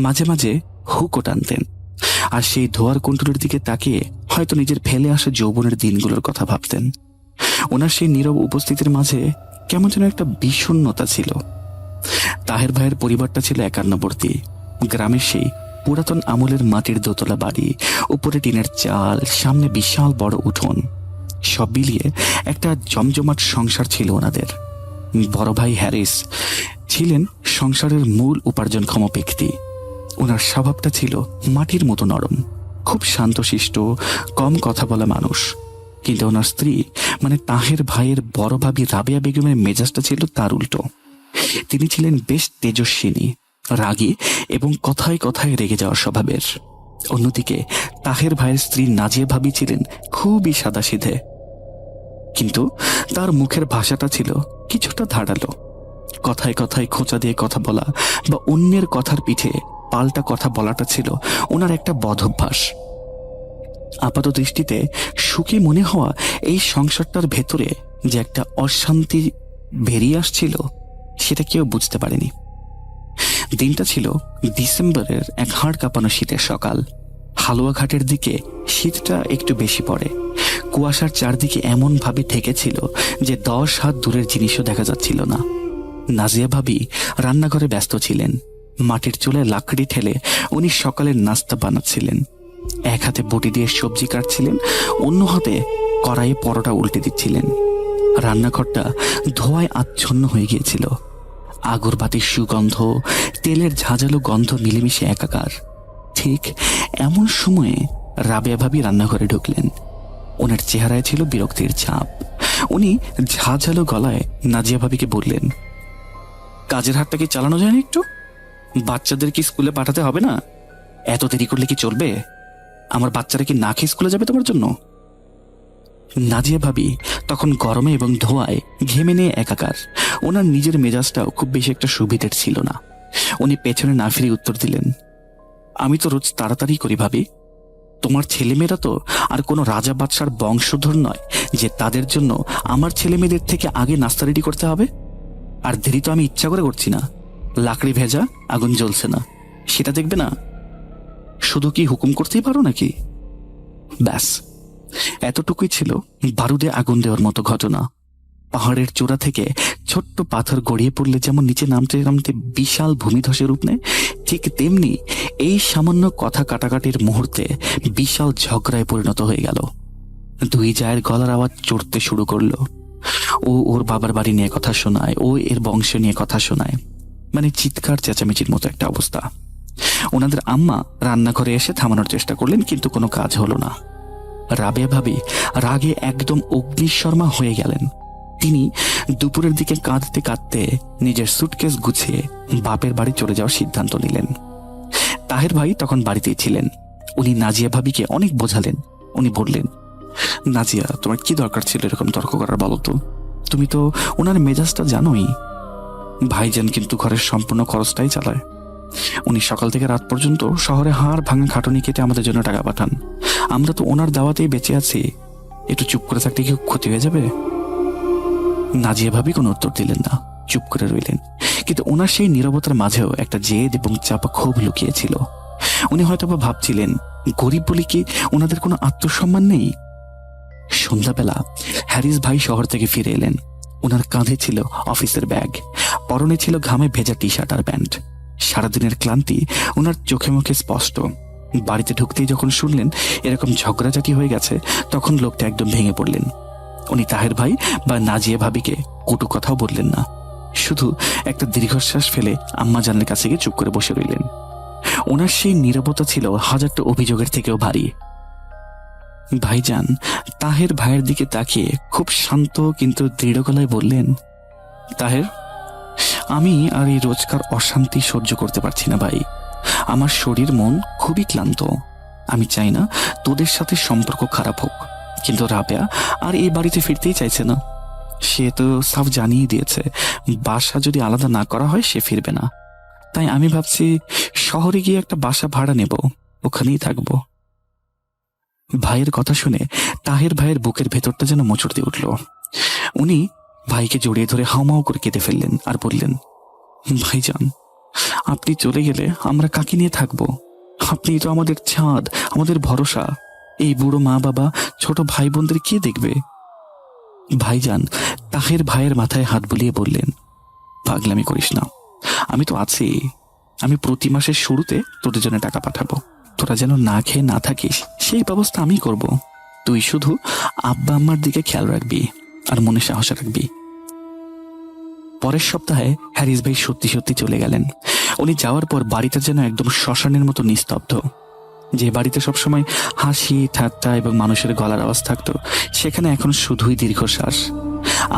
মাঝে মাঝে হুকও টানতেন। আর সেই ধোয়ার কুণ্ডুলের দিকে তাকিয়ে হয়তো নিজের ফেলে আসা যৌবনের দিনগুলোর কথা ভাবতেন। ওনার সেই নীরব উপস্থিতির মাঝে কেমন যেন একটা বিষণ্ণতা ছিল। তাহের ভাইয়ের পরিবারটা ছিল একান্নবর্তী। গ্রামের সেই পুরাতন আমলের মাটির দোতলা বাড়ি, উপরে টিনের চাল, সামনে বিশাল বড় উঠোন, সব মিলিয়ে একটা জমজমাট সংসার ছিল ওনাদের। বড় ভাই হ্যারিস ছিলেন সংসারের মূল উপার্জনক্ষম ব্যক্তি। ওনার স্বভাবটা ছিল মাটির মতো নরম, খুব শান্তশিষ্ট, কম কথা বলা মানুষ। কিন্তু ওনার স্ত্রী মানে তাহের ভাইয়ের বড় ভাবি রাবেয়া বেগমের মেজাজটা ছিল তার উল্টো। তিনি ছিলেন বেশ তেজস্বিনী, রাগী এবং কথায় কথায় রেগে যাওয়ার স্বভাবের। অন্যদিকে তাহের ভাইয়ের স্ত্রী নাজিয়া ভাবি ছিলেন খুবই সাদাসিধে, কিন্তু তার মুখের ভাষাটা ছিল কিছুটা ধারালো। কথায় কথায় খোঁচা দিয়ে কথা বলা বা অন্যের কথার পিঠে পাল্টা কথা বলাটা ছিল ওনার একটা বদভ্যাস। আপাত দৃষ্টিতে সুখী মনে হওয়া এই সংসারটার ভেতরে যে একটা অশান্তি বেরিয়ে আসছিল সেটা কেউ বুঝতে পারেনি। দিনটা ছিল ডিসেম্বরের এক হাড় কাঁপানো শীতের সকাল। হালুয়াঘাটের দিকে শীতটা একটু বেশি পড়ে। কুয়াশার চারদিকে এমন ভাবে ঠেকেছিল যে 10 হাত দূরের জিনিসও দেখা যাচ্ছিল না। নাজিয়া ভাবি রান্নাঘরে ব্যস্ত ছিলেন। মাটির চুলায় লাকড়ি ঠেলে উনি সকালের নাস্তা বানাচ্ছিলেন। এক হাতে বটি দিয়ে সবজি কাটছিলেন, অন্য হাতে কড়াইয়ে পরোটা উল্টে দিচ্ছিলেন। রান্নাঘরটা ধোঁয়ায় আচ্ছন্ন হয়ে গিয়েছিল। আগরবাতির সুগন্ধ, তেলের ঝাঁঝালো গন্ধ মিলেমিশে একাকার। ঠিক এমন সময়ে রাবেয়া ভাবি রান্নাঘরে ঢুকলেন। ওনার চেহারায় ছিল বিরক্তির ছাপ। উনি ঝাঁঝালো গলায় নাজিয়া ভাবিকে বললেন, কাজের হাতটা কি চালানো যায় না একটু? বাচ্চাদের কি স্কুলে পাঠাতে হবে না? এত দেরি করলে কি চলবে? আমার বাচ্চারা কি না খেয়ে স্কুলে যাবে তোমার জন্য? নাজিয়া ভাবি তখন গরমে এবং ধোঁয়ায় ঘেমে নিয়ে একাকার। ওনার নিজের মেজাজটাও খুব বেশি একটা সুবিধের ছিল না। উনি পেছনে না ফিরে উত্তর দিলেন, আমি তো রোজ তাড়াতাড়ি করি ভাবি। তোমার ছেলেমেয়েরা তো আর কোনো রাজা বাদশার বংশধর নয় যে তাদের জন্য আমার ছেলেমেয়েদের থেকে আগে নাস্তা রেডি করতে হবে। আর দেরি তো আমি ইচ্ছা করে করছি না। লাকড়ি ভেজা, আগুন জ্বলছে না, সেটা দেখবে না? শুধু কি হুকুম করতেই পারো নাকি? ব্যাস, এতটুকুই ছিল বারুদে আগুন দেওয়ার মতো ঘটনা। পাহাড়ের চূড়া থেকে ছোট্ট পাথর গড়িয়ে পড়লে যেমন নিচে নামতে নামতে বিশাল ভূমিধসের রূপ নেয়, ঠিক তেমনি এই সামান্য কথা কাটাকাটির মুহূর্তে বিশাল ঝগড়ায় পরিণত হয়ে গেল। দুই জায়ের গলার আওয়াজ চড়তে শুরু করলো। ও ওর বাবার বাড়ি নিয়ে কথা শোনায়, ও এর বংশ নিয়ে কথা শোনায়, মানে চিৎকার চেঁচামেচির মতো একটা অবস্থা। ওনাদের আম্মা রান্নাঘরে এসে থামানোর চেষ্টা করলেন, কিন্তু কোনো কাজ হলো না। রাবেয়া ভাবি রাগে একদম অগ্নিশর্মা হয়ে গেলেন। তিনি দুপুরের দিকে কাঁদতে কাঁদতে নিজের সুটকেস গুছিয়ে বাপের বাড়ি চলে যাওয়ার সিদ্ধান্ত নিলেন। তাহের ভাই তখন বাড়িতেই ছিলেন। উনি নাজিয়া ভাবিকে অনেক বোঝালেন। উনি বললেন, নাজিয়া, তোমার কি দরকার ছিল এরকম তর্ক করার? বলো তো, তুমি তো ওনার মেজাজটা জানোই। ভাইজান কিন্তু ঘরের সম্পূর্ণ খরচটাই চালায়। উনি সকাল থেকে রাত পর্যন্ত শহরে হাড় ভাঙা খাটুনি কেটে আমাদের জন্য টাকা পাঠান। আমরা তো ওনার দাওয়াতেই বেঁচে আছি। একটু চুপ করে থাকতে কি ক্ষতি হয়ে যাবে? নাজিয়া ভাবি কোনো উত্তর দিলেন না, চুপ করে রইলেন। কিন্তু ওনার সেই নীরবতার মাঝেও একটা জেদ এবং চাপা ক্ষোভ লুকিয়েছিল। উনি হয়তোবা ভাবছিলেন, গরিব বলে কি ওনাদের কোনো আত্মসম্মান নেই? সন্ধ্যাবেলা হ্যারিস ভাই শহর থেকে ফিরে এলেন। ওনার কাঁধে ছিল অফিসের ব্যাগ, পরনে ছিল ঘামে ভেজা টি শার্ট আর প্যান্ট। সারাদিনের ক্লান্তি ওনার চোখে মুখে স্পষ্ট। বাড়িতে ঢুকতেই যখন শুনলেন এরকম ঝগড়াঝাটি হয়ে গেছে, তখন লোকটা একদম ভেঙে পড়লেন। উনি তাহের ভাই বা নাজিয়া ভাবিকে কটু কথাও বললেন না, শুধু একটা দীর্ঘশ্বাস ফেলে আম্মা জানের কাছে গিয়ে চুপ করে বসে রইলেন। ওনার সেই নীরবতা ছিল হাজারটা অভিযোগের থেকেও ভারী। ভাইজান তাহের ভাইয়ের দিকে তাকিয়ে খুব শান্ত কিন্তু দৃঢ় গলায় বললেন, তাহের, আমি আর এই রোজকার অশান্তি সহ্য করতে পারছি না ভাই। আমার শরীর মন খুবই ক্লান্ত। আমি চাই না তোদের সাথে সম্পর্ক খারাপ হোক, কিন্তু রাবেয়া আর এই বাড়িতে ফিরতেই চাইছে না। সে তো সাফ জানিয়ে দিয়েছে বাসা যদি আলাদা না করা হয় সে ফিরবে না। তাই আমি ভাবছি শহরে গিয়ে একটা বাসা ভাড়া নেব, ওখানেই থাকবো। ভাইয়ের কথা শুনে তাহের ভাইয়ের বুকের ভেতরটা যেন মোচড় দিয়ে উঠল। উনি ভাইকে জড়িয়ে ধরে হাউমাউ করে কেঁদে ফেললেন আর বললেন, ভাইজান, আপনি চলে গেলে আমরা কাকে নিয়ে থাকবো? আপনি তো আমাদের ছাদ, আমাদের ভরসা। এই বুড়ো মা বাবা, ছোট ভাই বোনদের কে দেখবে? ভাইজান তাহের ভাইয়ের মাথায় হাত বুলিয়ে বললেন, পাগলামি করিস না, আমি তো আছি। আমি প্রতি মাসের শুরুতে তোদের জন্য টাকা পাঠাবো। তোরা যেন না খেয়ে না থাকিস সেই ব্যবস্থা আমি করব। তুই শুধু আব্বা আম্মার দিকে খেয়াল রাখবি আর মনে সাহস রাখবি। পরের সপ্তাহে হ্যারিস ভাই সত্যি সত্যি চলে গেলেন। উনি যাওয়ার পর বাড়িটা যেন একদম শ্মশানের মতো নিস্তব্ধ। যে বাড়িতে সবসময় হাসি ঠাট্টা এবং মানুষের গলার আওয়াজ থাকতো, সেখানে এখন শুধুই দীর্ঘশ্বাস।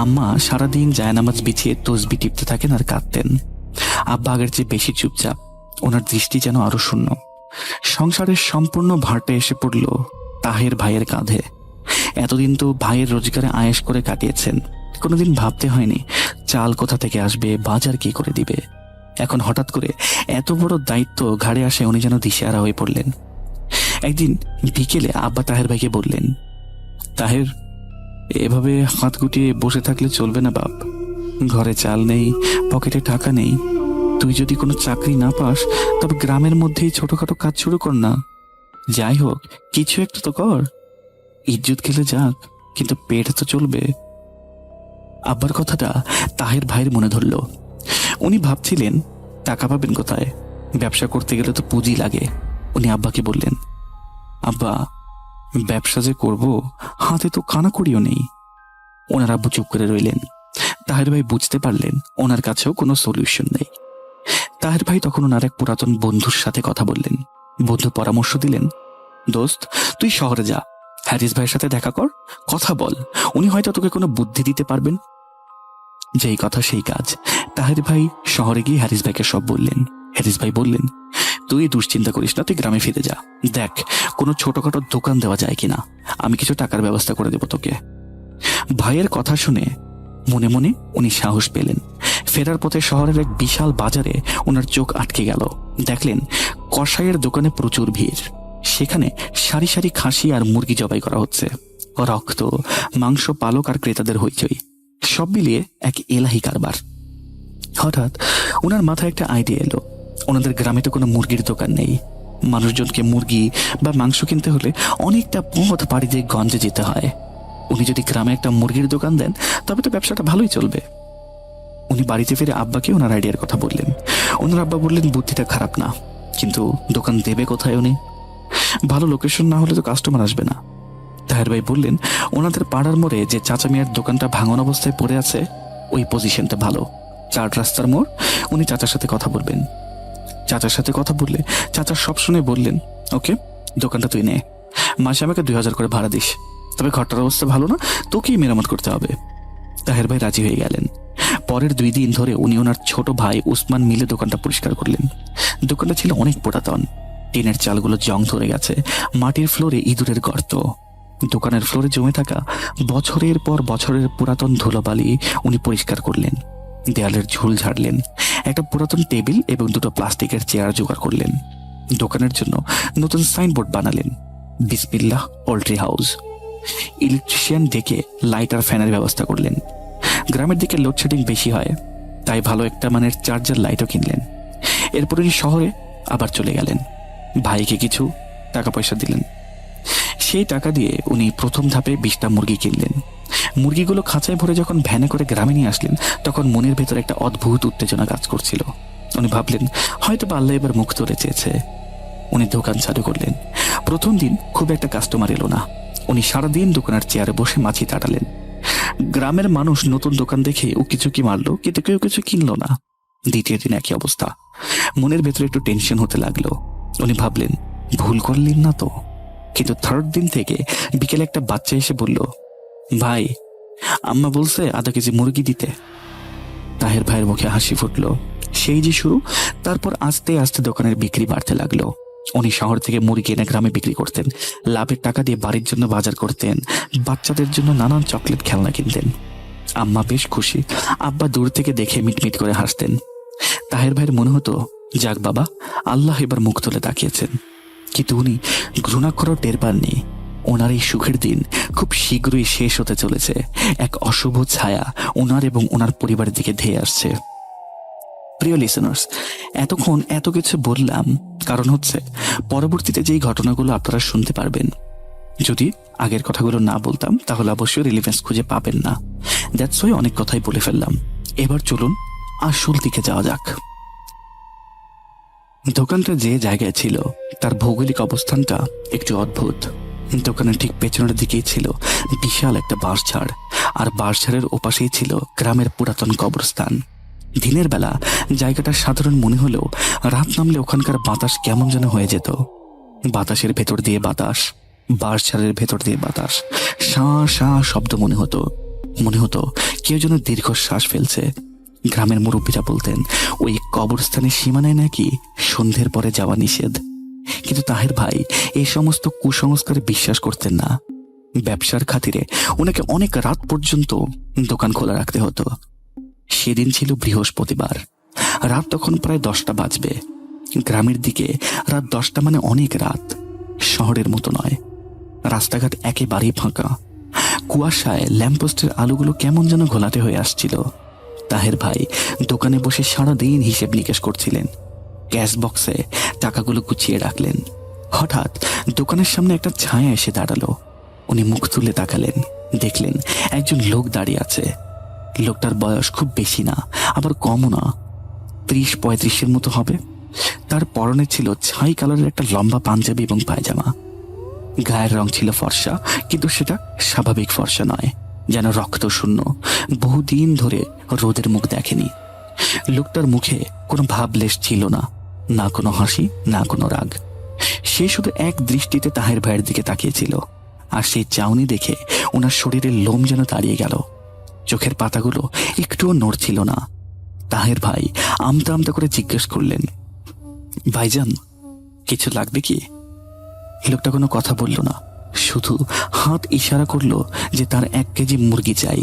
আম্মা সারাদিন জায়নামাজ বিছিয়ে তসবি টিপতে থাকেন আর কাঁদতেন। আব্বা আগের চেয়ে বেশি চুপচাপ, ওনার দৃষ্টি যেন আরো শূন্য। সংসারের সম্পূর্ণ ভারটা এসে পড়ল তাহের ভাইয়ের কাঁধে। এতদিন তো ভাইয়ের রোজগারে আয়েশ করে কাটিয়েছেন, কোনোদিন ভাবতে হয়নি চাল কোথা থেকে আসবে, বাজার কি করে দিবে। এখন হঠাৎ করে এত বড় দায়িত্ব ঘাড়ে আসে, উনি যেন দিশেহারা হয়ে পড়লেন। একদিন বিকেলে আব্বা তাহের ভাইকে বললেন, তাহের, এভাবে হাত গুটিয়ে বসে থাকলে চলবে না বাপ। ঘরে চাল নেই, পকেটে টাকা নেই। তুই যদি কোনো চাকরি না পাস তবে গ্রামের মধ্যেই ছোটখাটো কাজ শুরু কর না। যাই হোক, কিছু একটা তো কর। ইজ্জত খেলে যাক, কিন্তু পেট তো চলবে। আব্বার কথাটা তাহের ভাইয়ের মনে ধরল। উনি ভাবছিলেন টাকা পাবেন কোথায়, ব্যবসা করতে গেলে তো পুঁজি লাগে। উনি আব্বাকে বললেন, আব্বা ব্যবসা যে করব, হাতে তো কানাকড়িও নেই। ওনার আব্বু চুপ করে রইলেন। তাহের ভাই বুঝতে পারলেন ওনার কাছেও কোনো সলিউশন নেই। তাহের ভাই তখন ওনার এক পুরাতন বন্ধুর সাথে কথা বললেন। বন্ধু পরামর্শ দিলেন, দোস্ত তুই শহরে যা, হ্যারিস ভাইয়ের সাথে দেখা কর, কথা বল, উনি হয়তো তোকে কোনো বুদ্ধি দিতে পারবেন। যেই কথা সেই কাজ। তাহের ভাই শহরে গিয়ে হ্যারিস ভাইকে সব বললেন। হ্যারিস ভাই বললেন, তুই দুশ্চিন্তা করিস না, তুই গ্রামে ফিরে যা, দেখ কোনো ছোটখাটো দোকান দেওয়া যায় কিনা, আমি কিছু টাকার ব্যবস্থা করে দেব তোকে। ভাইয়ের কথা শুনে মনে মনে উনি সাহস পেলেন। ফেরার পথে শহরের এক বিশাল বাজারে ওনার চোখ আটকে গেল। দেখলেন কসাইয়ের দোকানে প্রচুর ভিড়। সেখানে সারি সারি খাসি আর মুরগি জবাই করা হচ্ছে। রক্ত, মাংস, পালক আর ক্রেতাদের হইচই, সব মিলিয়ে এক এলাহি কারবার। হঠাৎ ওনার মাথায় একটা আইডিয়া এলো। ওনাদের গ্রামে তো কোনো মুরগির দোকান নেই। মানুষজনকে মুরগি বা মাংস কিনতে হলে অনেকটা পথ পাড়ি দিয়ে গঞ্জে যেতে হয়। উনি যদি গ্রামে একটা মুরগির দোকান দেন, তবে তো ব্যবসাটা ভালোই চলবে। উনি বাড়িতে ফিরে আব্বাকে ওনার আইডিয়ার কথা বললেন। ওনার আব্বা বললেন, বুদ্ধিটা খারাপ না, কিন্তু দোকান দেবে কোথায় উনি? ভালো লোকেশন না হলে তো কাস্টমার আসবে না। তাহের ভাই বললেন, ওনাদের পাড়ার মোড়ে যে চাচা মিয়ার দোকানটা ভাঙন অবস্থায় পড়ে আছে, ওই পজিশনটা ভালো, 4 রাস্তার মোড়। উনি চাচার সাথে কথা বলবেন। চাচার সাথে কথা বললে চাচা সব শুনে বললেন, ওকে দোকানটা তুই নে, মাসে আমাকে 2000 করে ভাড়া দিস, তবে ঘরটার অবস্থা ভালো না, তোকেই মেরামত করতে হবে। তাহের ভাই রাজি হয়ে গেলেন। পরের 2 দিন ধরে উনি ওনার ছোট ভাই উসমান মিলে দোকানটা পরিষ্কার করলেন। দোকানটা ছিল অনেক পুরাতন, টিনের চালগুলো জং ধরে গেছে, মাটির ফ্লোরে ইঁদুরের গর্ত। দোকানের ফ্লোরে জমে থাকা বছরের পর বছরের পুরাতন ধুলোবালি উনি পরিষ্কার করলেন। দেয়ালের ঝুল ঝাড়লেন, একটা পুরাতন টেবিল এবং 2টো প্লাস্টিকের চেয়ার জোগাড় করলেন। দোকানের জন্য নতুন সাইনবোর্ড বানালেন, বিসমিল্লাহ পোল্ট্রি হাউস। ইলেকট্রিশিয়ান ডেকে লাইট আর ফ্যানের ব্যবস্থা করলেন। গ্রামের দিকে লোডশেডিং বেশি হয়, তাই ভালো একটা মানের চার্জার লাইটও কিনলেন। এরপর উনি শহরে আবার চলে গেলেন। ভাইকে কিছু টাকা পয়সা দিলেন। সেই টাকা দিয়ে উনি প্রথম ধাপে 20টা মুরগি কিনলেন। মুরগিগুলো খাঁচায় ভরে যখন ভ্যানে করে গ্রামে নিয়ে আসলেন, তখন মনের ভেতর একটা অদ্ভুত উত্তেজনা কাজ করছিল। উনি ভাবলেন, হয়তো বা আল্লাহ এবার মুখ তুলে চেয়েছে। উনি দোকান চালু করলেন। প্রথম দিন খুব একটা কাস্টমার এলো না। উনি সারাদিন দোকানের চেয়ারে বসে মাছি তাড়ালেন। গ্রামের মানুষ নতুন দোকান দেখে উকিঝুঁকি মারলো, কিন্তু কেউ কিছু কিনলো না। দ্বিতীয় দিন একই অবস্থা। মনের ভেতরে একটু টেনশন হতে লাগলো। উনি ভাবলেন, ভুল করলেন না তো? কিন্তু 3rd দিন থেকে বিকেলে একটা বাচ্চা এসে বলল, ভাই আম্মা বলছে আধা কেজি মুরগি দিতে। তাহের ভাইয়ের মুখে হাসি ফুটলো। সেই যে শুরু। তারপর আস্তে আস্তে দোকানের বিক্রি বাড়তে লাগলো। উনি শহর থেকে মুরগি এনে গ্রামে বিক্রি করতেন। লাভের টাকা দিয়ে বাড়ির জন্য বাজার করতেন, বাচ্চাদের জন্য নানান চকলেট খেলনা কিনতেন। আম্মা বেশ খুশি, আব্বা দূর থেকে দেখে মিটমিট করে হাসতেন। তাহের ভাইয়ের মনে হতো, যাক বাবা, আল্লাহ এবার মুখ তুলে তাকিয়েছেন। কিন্তু উনি ঘৃণা করাও টের পাননি। ওনার এই সুখের দিন খুব শীঘ্রই শেষ হতে চলেছে। এক অশুভ ছায়া ওনার এবং ওনার পরিবারের দিকে ধেয়ে আসছে। প্রিয় লিসেনার্স, এতক্ষণ এত কিছু বললাম কারণ হচ্ছে পরবর্তীতে যেই ঘটনাগুলো আপনারা শুনতে পারবেন, যদি আগের কথাগুলো না বলতাম তাহলে অবশ্যই রিলিভেন্স খুঁজে পাবেন না। দ্যাটস ওয়াই অনেক কথাই বলে ফেললাম। এবার চলুন আসল দিকে যাওয়া যাক। দোকানটা যে জায়গায় ছিল তার ভৌগোলিক অবস্থানটা একটু অদ্ভুত। দোকানের ঠিক পেছনের দিকেই ছিল বিশাল একটা বাঁশঝাড়, আর বাঁশঝাড়ের ওপাশেই ছিল গ্রামের পুরাতন কবরস্থান। দিনের বেলা জায়গাটা সাধারণ মনে হলেও রাত নামলে ওখানকার বাতাস কেমন যেন হয়ে যেত। বাতাসের ভেতর দিয়ে বাতাস, বাঁশঝাড়ের ভেতর দিয়ে বাতাস, শাঁ শাঁ শব্দ মনে হতো কেউ যেন দীর্ঘশ্বাস ফেলছে। গ্রামের মুরব্বীরা বলতেন ওই কবরস্থানের সীমানায় নাকি সন্ধ্যের পরে যাওয়া নিষেধ। কিন্তু তাহের ভাই এই সমস্ত কুসংস্কারে বিশ্বাস করতেন না। ব্যবসার খাতিরে ওনাকে অনেক রাত পর্যন্ত দোকান খোলা রাখতে হতো। সেদিন ছিল বৃহস্পতিবার। রাত তখন প্রায় 10টা বাজবে। গ্রামের দিকে রাত 10টা মানে অনেক রাত, শহরের মতো নয়। রাস্তাঘাট একেবারেই ফাঁকা। কুয়াশায় ল্যাম্পপোস্টের আলোগুলো কেমন যেন ঘোলাটে হয়ে আসছিল। তাহের ভাই দোকানে বসে সারাদিন হিসেব নিকেশ করছিলেন। ক্যাশ বক্সে টাকাগুলো গুছিয়ে রাখলেন। হঠাৎ দোকানের সামনে একটা ছায়া এসে দাঁড়ালো। উনি মুখ তুলে তাকালেন, দেখলেন একজন লোক দাঁড়িয়ে আছে। লোকটার বয়স খুব বেশি না, আবার কমও না, 30-35-এর মতো হবে। তার পরনে ছিল ছাই কালারের একটা লম্বা পাঞ্জাবি এবং পায়জামা। গায়ের রং ছিল ফর্সা, কিন্তু সেটা স্বাভাবিক ফর্সা নয়, যেন রক্ত শূন্য, বহুদিন ধরে রোদের মুখ দেখেনি। লোকটার মুখে কোনো ভাবলেশ ছিল না, না কোনো হাসি, না কোনো রাগ। সে শুধু এক দৃষ্টিতে তাহের ভাইয়ের দিকে তাকিয়েছিল, আর সেই চাউনি দেখে ওনার শরীরের লোম যেন দাঁড়িয়ে গেল। চোখের পাতাগুলো একটুও নড়ছিল না। তাহের ভাই আমতা আমতা করে জিজ্ঞেস করলেন, ভাইজান, কিছু লাগবে কি? লোকটা কোনো কথা বলল না, শুধু হাত ইশারা করলো যে তার 1 কেজি মুরগি চাই।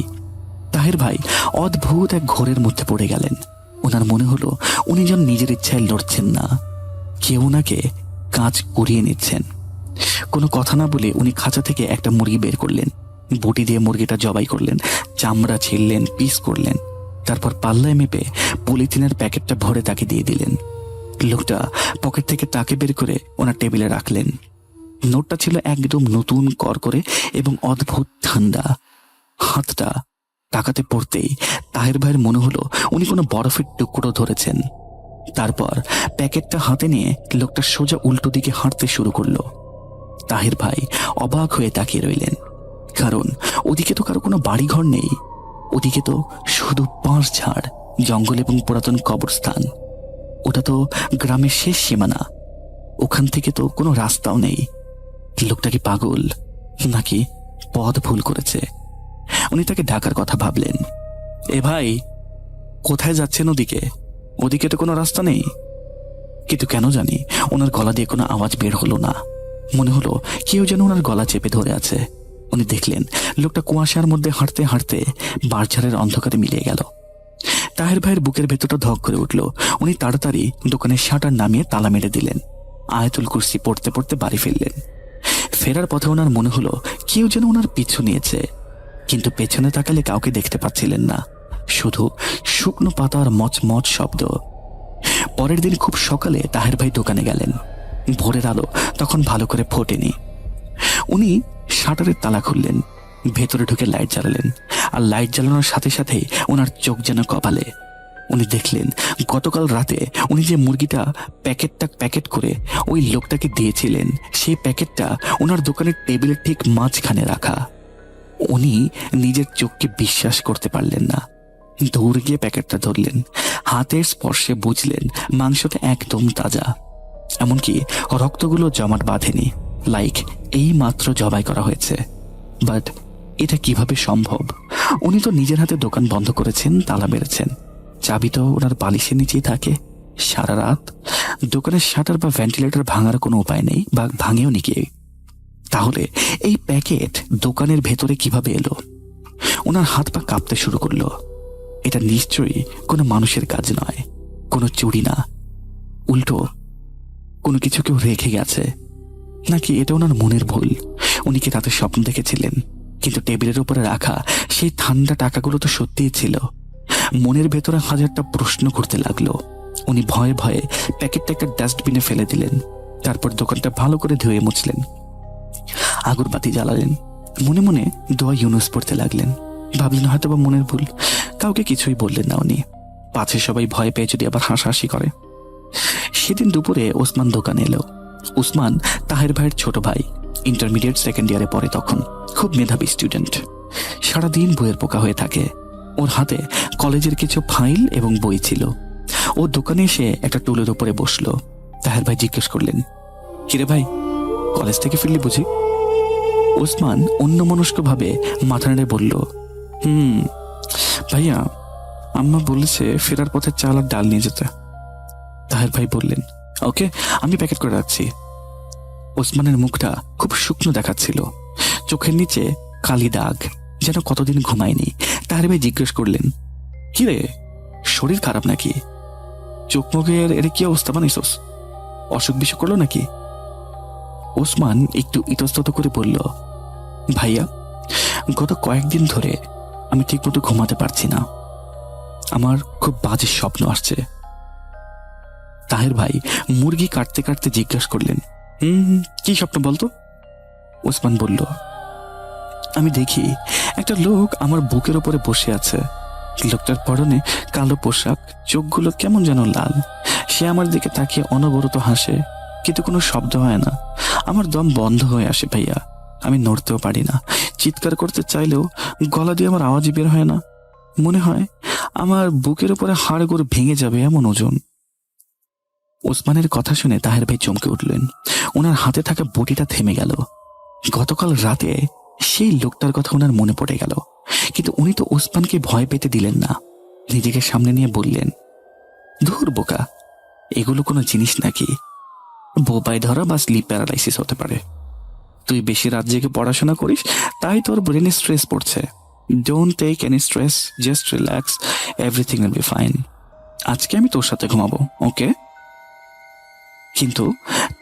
তাহের ভাই অদ্ভুত এক ঘোরের মধ্যে পড়ে গেলেন। ওনার মনে হলো উনি যেন নিজের ইচ্ছায় লড়ছেন না, কেউ ওনাকে কাজ করিয়ে নিচ্ছেন। কোনো কথা না বলে উনি খাঁচা থেকে একটা মুরগি বের করলেন, বটি দিয়ে মুরগিটা জবাই করলেন, চামড়া ছিঁড়লেন, পিস করলেন, তারপর পাল্লায় মেপে পলিথিনের প্যাকেটটা ভরে তাকে দিয়ে দিলেন। লোকটা পকেট থেকে টাকা বের করে ওনার টেবিলে রাখলেন। নোটটা ছিল একদম নতুন, করকরে এবং অদ্ভুত ঠান্ডা। হাতটা টাকাতে পড়তেই তাহের ভাইয়ের মনে হলো উনি কোনো বরফের টুকরো ধরেছেন। তারপর প্যাকেটটা হাতে নিয়ে লোকটা সোজা উল্টো দিকে হাঁটতে শুরু করলো। তাহের ভাই অবাক হয়ে তাকিয়ে রইলেন, কারণ ওদিকে তো কারো কোনো বাড়িঘর নেই, ওদিকে তো শুধু বাঁশ ঝাড়, জঙ্গল এবং পুরাতন কবরস্থান। ওটা তো গ্রামের শেষ সীমানা, ওখান থেকে তো কোনো রাস্তাও নেই। লোকটা কি পাগল, নাকি পথ ভুল করেছে? উনি তাকে ডাকার কথা ভাবলেন। এ ভাই, কোথায় যাচ্ছেন? ওদিকে ওদিকে তো কোনো রাস্তা নেই। কিন্তু কেন জানি ওনার গলা দিয়ে কোনো আওয়াজ বের হলো না। মনে হলো কেউ যেন ওনার গলা চেপে ধরে আছে। উনি দেখলেন লোকটা কুয়াশার মধ্যে হাঁটতে হাঁটতে বাঁশঝাড়ের অন্ধকারে মিলিয়ে গেল। তাহের ভাইয়ের বুকের ভেতরটা ধক করে উঠল। উনি তাড়াতাড়ি দোকানের শাটার নামিয়ে তালা মেরে দিলেন। আয়াতুল কুরসি পড়তে পড়তে বাড়ি ফিরলেন। ফেরার পথে ওনার মনে হলো কেউ যেন ওনার পিছু নিয়েছে, কিন্তু পেছনে তাকালে কাউকে দেখতে পাচ্ছিলেন না, শুধু শুকনো পাতার মচমচ শব্দ। পরের দিন খুব সকালে তাহের ভাই দোকানে গেলেন। ভোরের আলো তখন ভালো করে ফোটেনি। উনি শাটারের তালা খুললেন, ভেতরে ঢুকে লাইট জ্বালালেন, আর লাইট জ্বালানোর সাথে সাথে ওনার চোখ যেন কপালে। উনি দেখলেন গতকাল রাতে উনি যে মুরগিটা প্যাকেট করে ওই লোকটাকে দিয়েছিলেন, সেই প্যাকেটটা ওনার দোকানের টেবিলের ঠিক মাঝখানে রাখা। উনি নিজের চোখকে বিশ্বাস করতে পারলেন না। দৌড়ে গিয়ে প্যাকেটটা ধরলেন, হাতের স্পর্শে বুঝলেন মাংসটা একদম তাজা, এমনকি রক্তগুলো জমাট বাঁধেনি, লাইক এই মাত্র জবাই করা হয়েছে। বাট এটা কিভাবে সম্ভব? উনি তো নিজের হাতে দোকান বন্ধ করেছেন, তালা মেরেছেন, চাবি তো ওনার বালিশের নিচেই থাকে। সারা রাত দোকানের শাটার বা ভেন্টিলেটর ভাঙার কোনো উপায় নেই, বা ভাঙেও নি কেউ। তাহলে এই প্যাকেট দোকানের ভেতরে কিভাবে এলো? ওনার হাত পা কাঁপতে শুরু করলো। এটা নিশ্চয়ই কোনো মানুষের কাজ নয়, কোনো চুরি না, উল্টো কোনো কিছু কেউ রেখে গেছে। নাকি এটা ওনার মনের ভুল? উনি কি রাতে স্বপ্ন দেখেছিলেন? কিন্তু টেবিলের উপরে রাখা সেই ঠান্ডা টাকাগুলো তো সত্যিই ছিল। মনের ভেতরে হাজারটা প্রশ্ন ঘুরতে লাগলো। উনি ভয়ে ভয়ে প্যাকেটটা একটা ডাস্টবিনে ফেলে দিলেন। তারপর দোকানটা ভালো করে ধুয়ে মুছলেন, আগরবাতি জ্বালালেন, মনে মনে দোয়া ইউনুস পড়তে লাগলেন। ভাবলেন হয়তো বা মনের ভুল, কাউকে কিছুই বললেন না উনি, পাছে সবাই ভয় পেয়ে যদি আবার হাসাহাসি করে। সেদিন দুপুরে ওসমান দোকানে এলো। ওসমান তাহের ভাইয়ের ছোট ভাই, ইন্টারমিডিয়েট সেকেন্ড ইয়ারে পড়ে তখন, খুব মেধাবী স্টুডেন্ট, সারাদিন বইয়ের পোকা হয়ে থাকে। ওর হাতে কলেজের কিছু ফাইল এবং বই ছিল। ও দোকানে এসে একটা টুলের উপরে বসলো। তাহের ভাই জিজ্ঞেস করলেন, কিরে ভাই, কলেজ থেকে ফিরলি বুঝি? ওসমান অন্যমনস্ক ভাবে মাথা নেড়ে বলল, ভাইয়া, আম্মা বলেছে ফেরার পথে চাল আর ডাল নিয়ে যেতে। তাহের ভাই বললেন, ওকে, আমি প্যাকেট করে রাখছি। ওসমানের মুখটা খুব শুকনো দেখাচ্ছিল, চোখের নিচে কালি দাগ, যেন কতদিন ঘুমায়নি। তাহের ভাই জিজ্ঞেস করলেন, কিরে, শরীর খারাপ নাকি? চোখ মুখের এর কি অবস্থা বানাইছস? অসুখ বিসুখ করলো নাকি? ওসমান একটু ইতস্তত করে বলল, ভাইয়া, গত কয়েকদিন ধরে আমি ঠিকমতো ঘুমাতে পারছি না, আমার খুব বাজে স্বপ্ন আসছে। তাহের ভাই মুরগি কাটতে কাটতে জিজ্ঞাসা করলেন, কি স্বপ্ন বলতো? ওসমান বলল, আমি দেখি একটা লোক আমার বুকের ওপরে বসে আছে। লোকটার পরনে কালো পোশাক, চোখগুলো কেমন যেন লাল। সে আমার দিকে তাকিয়ে অনবরত হাসে, কিন্তু কোনো শব্দ হয় না। আমার দম বন্ধ হয়ে আসে ভাইয়া। আমি নড়তেও পারি না, চিৎকার করতে চাইলেও গলা দিয়ে আমার আওয়াজই বের হয় না। মনে হয় আমার বুকের উপরে হাড়গোড় ভেঙে যাবে, এমন ওজন। ওসমানের কথা শুনে তাহের ভাই চমকে উঠলেন। ওনার হাতে থাকা বটিটা থেমে গেল। গতকাল রাতে সেই লোকটার কথা ওনার মনে পড়ে গেল, কিন্তু উনি তো ওসমানকে ভয় পেতে দিলেন না। নিজেকে সামনে নিয়ে বললেন, ধুর বোকা, এগুলো কোনো জিনিস নাকি? বোবায় ধরা বা স্লিপ প্যারালাইসিস হতে পারে। তুই বেশি রাত জেগে পড়াশোনা করিস, তাই তোর ব্রেনে স্ট্রেস পড়ছে। Don't take any stress, just relax, everything will be fine. আজকে আমি তোর সাথে ঘুমাবো, ওকে? কিন্তু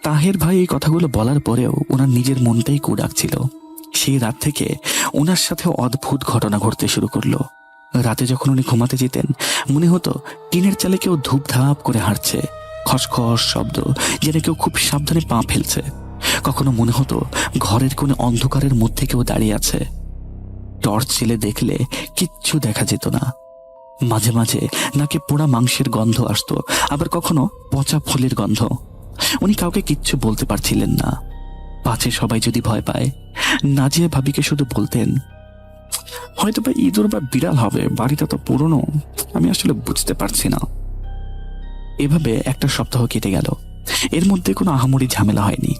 তাহের ভাই এই কথাগুলো বলার পরেও ওনার নিজের মনটাই কু ডাকছিল। সেই রাত থেকে ওনার সাথে অদ্ভুত ঘটনা ঘটতে শুরু করলো। রাতে যখন উনি ঘুমাতে যেতেন, মনে হতো টিনের চালে কেউ ধূপধাপ করে হাঁটছে, খসখস শব্দ, যেন কেউ খুব সাবধানে পা ফেলছে। কখনো মনে হতো ঘরের কোনো অন্ধকারের মধ্যে কেউ দাঁড়িয়ে আছে। টর্চ ছেলে দেখলে কিচ্ছু দেখা যেত না। মাঝে মাঝে নাকে পোড়া মাংসের গন্ধ আসতো, আবার কখনো পচা ফুলের গন্ধ। উনি কাউকে কিচ্ছু বলতে পারছিলেন না, পাছে সবাই যদি ভয় পায়। নাজিয়া ভাবিকে শুধু বলতেন, হয়তো বা ইঁদুর বা বিড়াল হবে, বাড়িটা তো পুরনো, আমি আসলে বুঝতে পারছি না। এভাবে একটা সপ্তাহ কেটে গেল। এর মধ্যে কোনো আহামরি ঝামেলা হয়নি।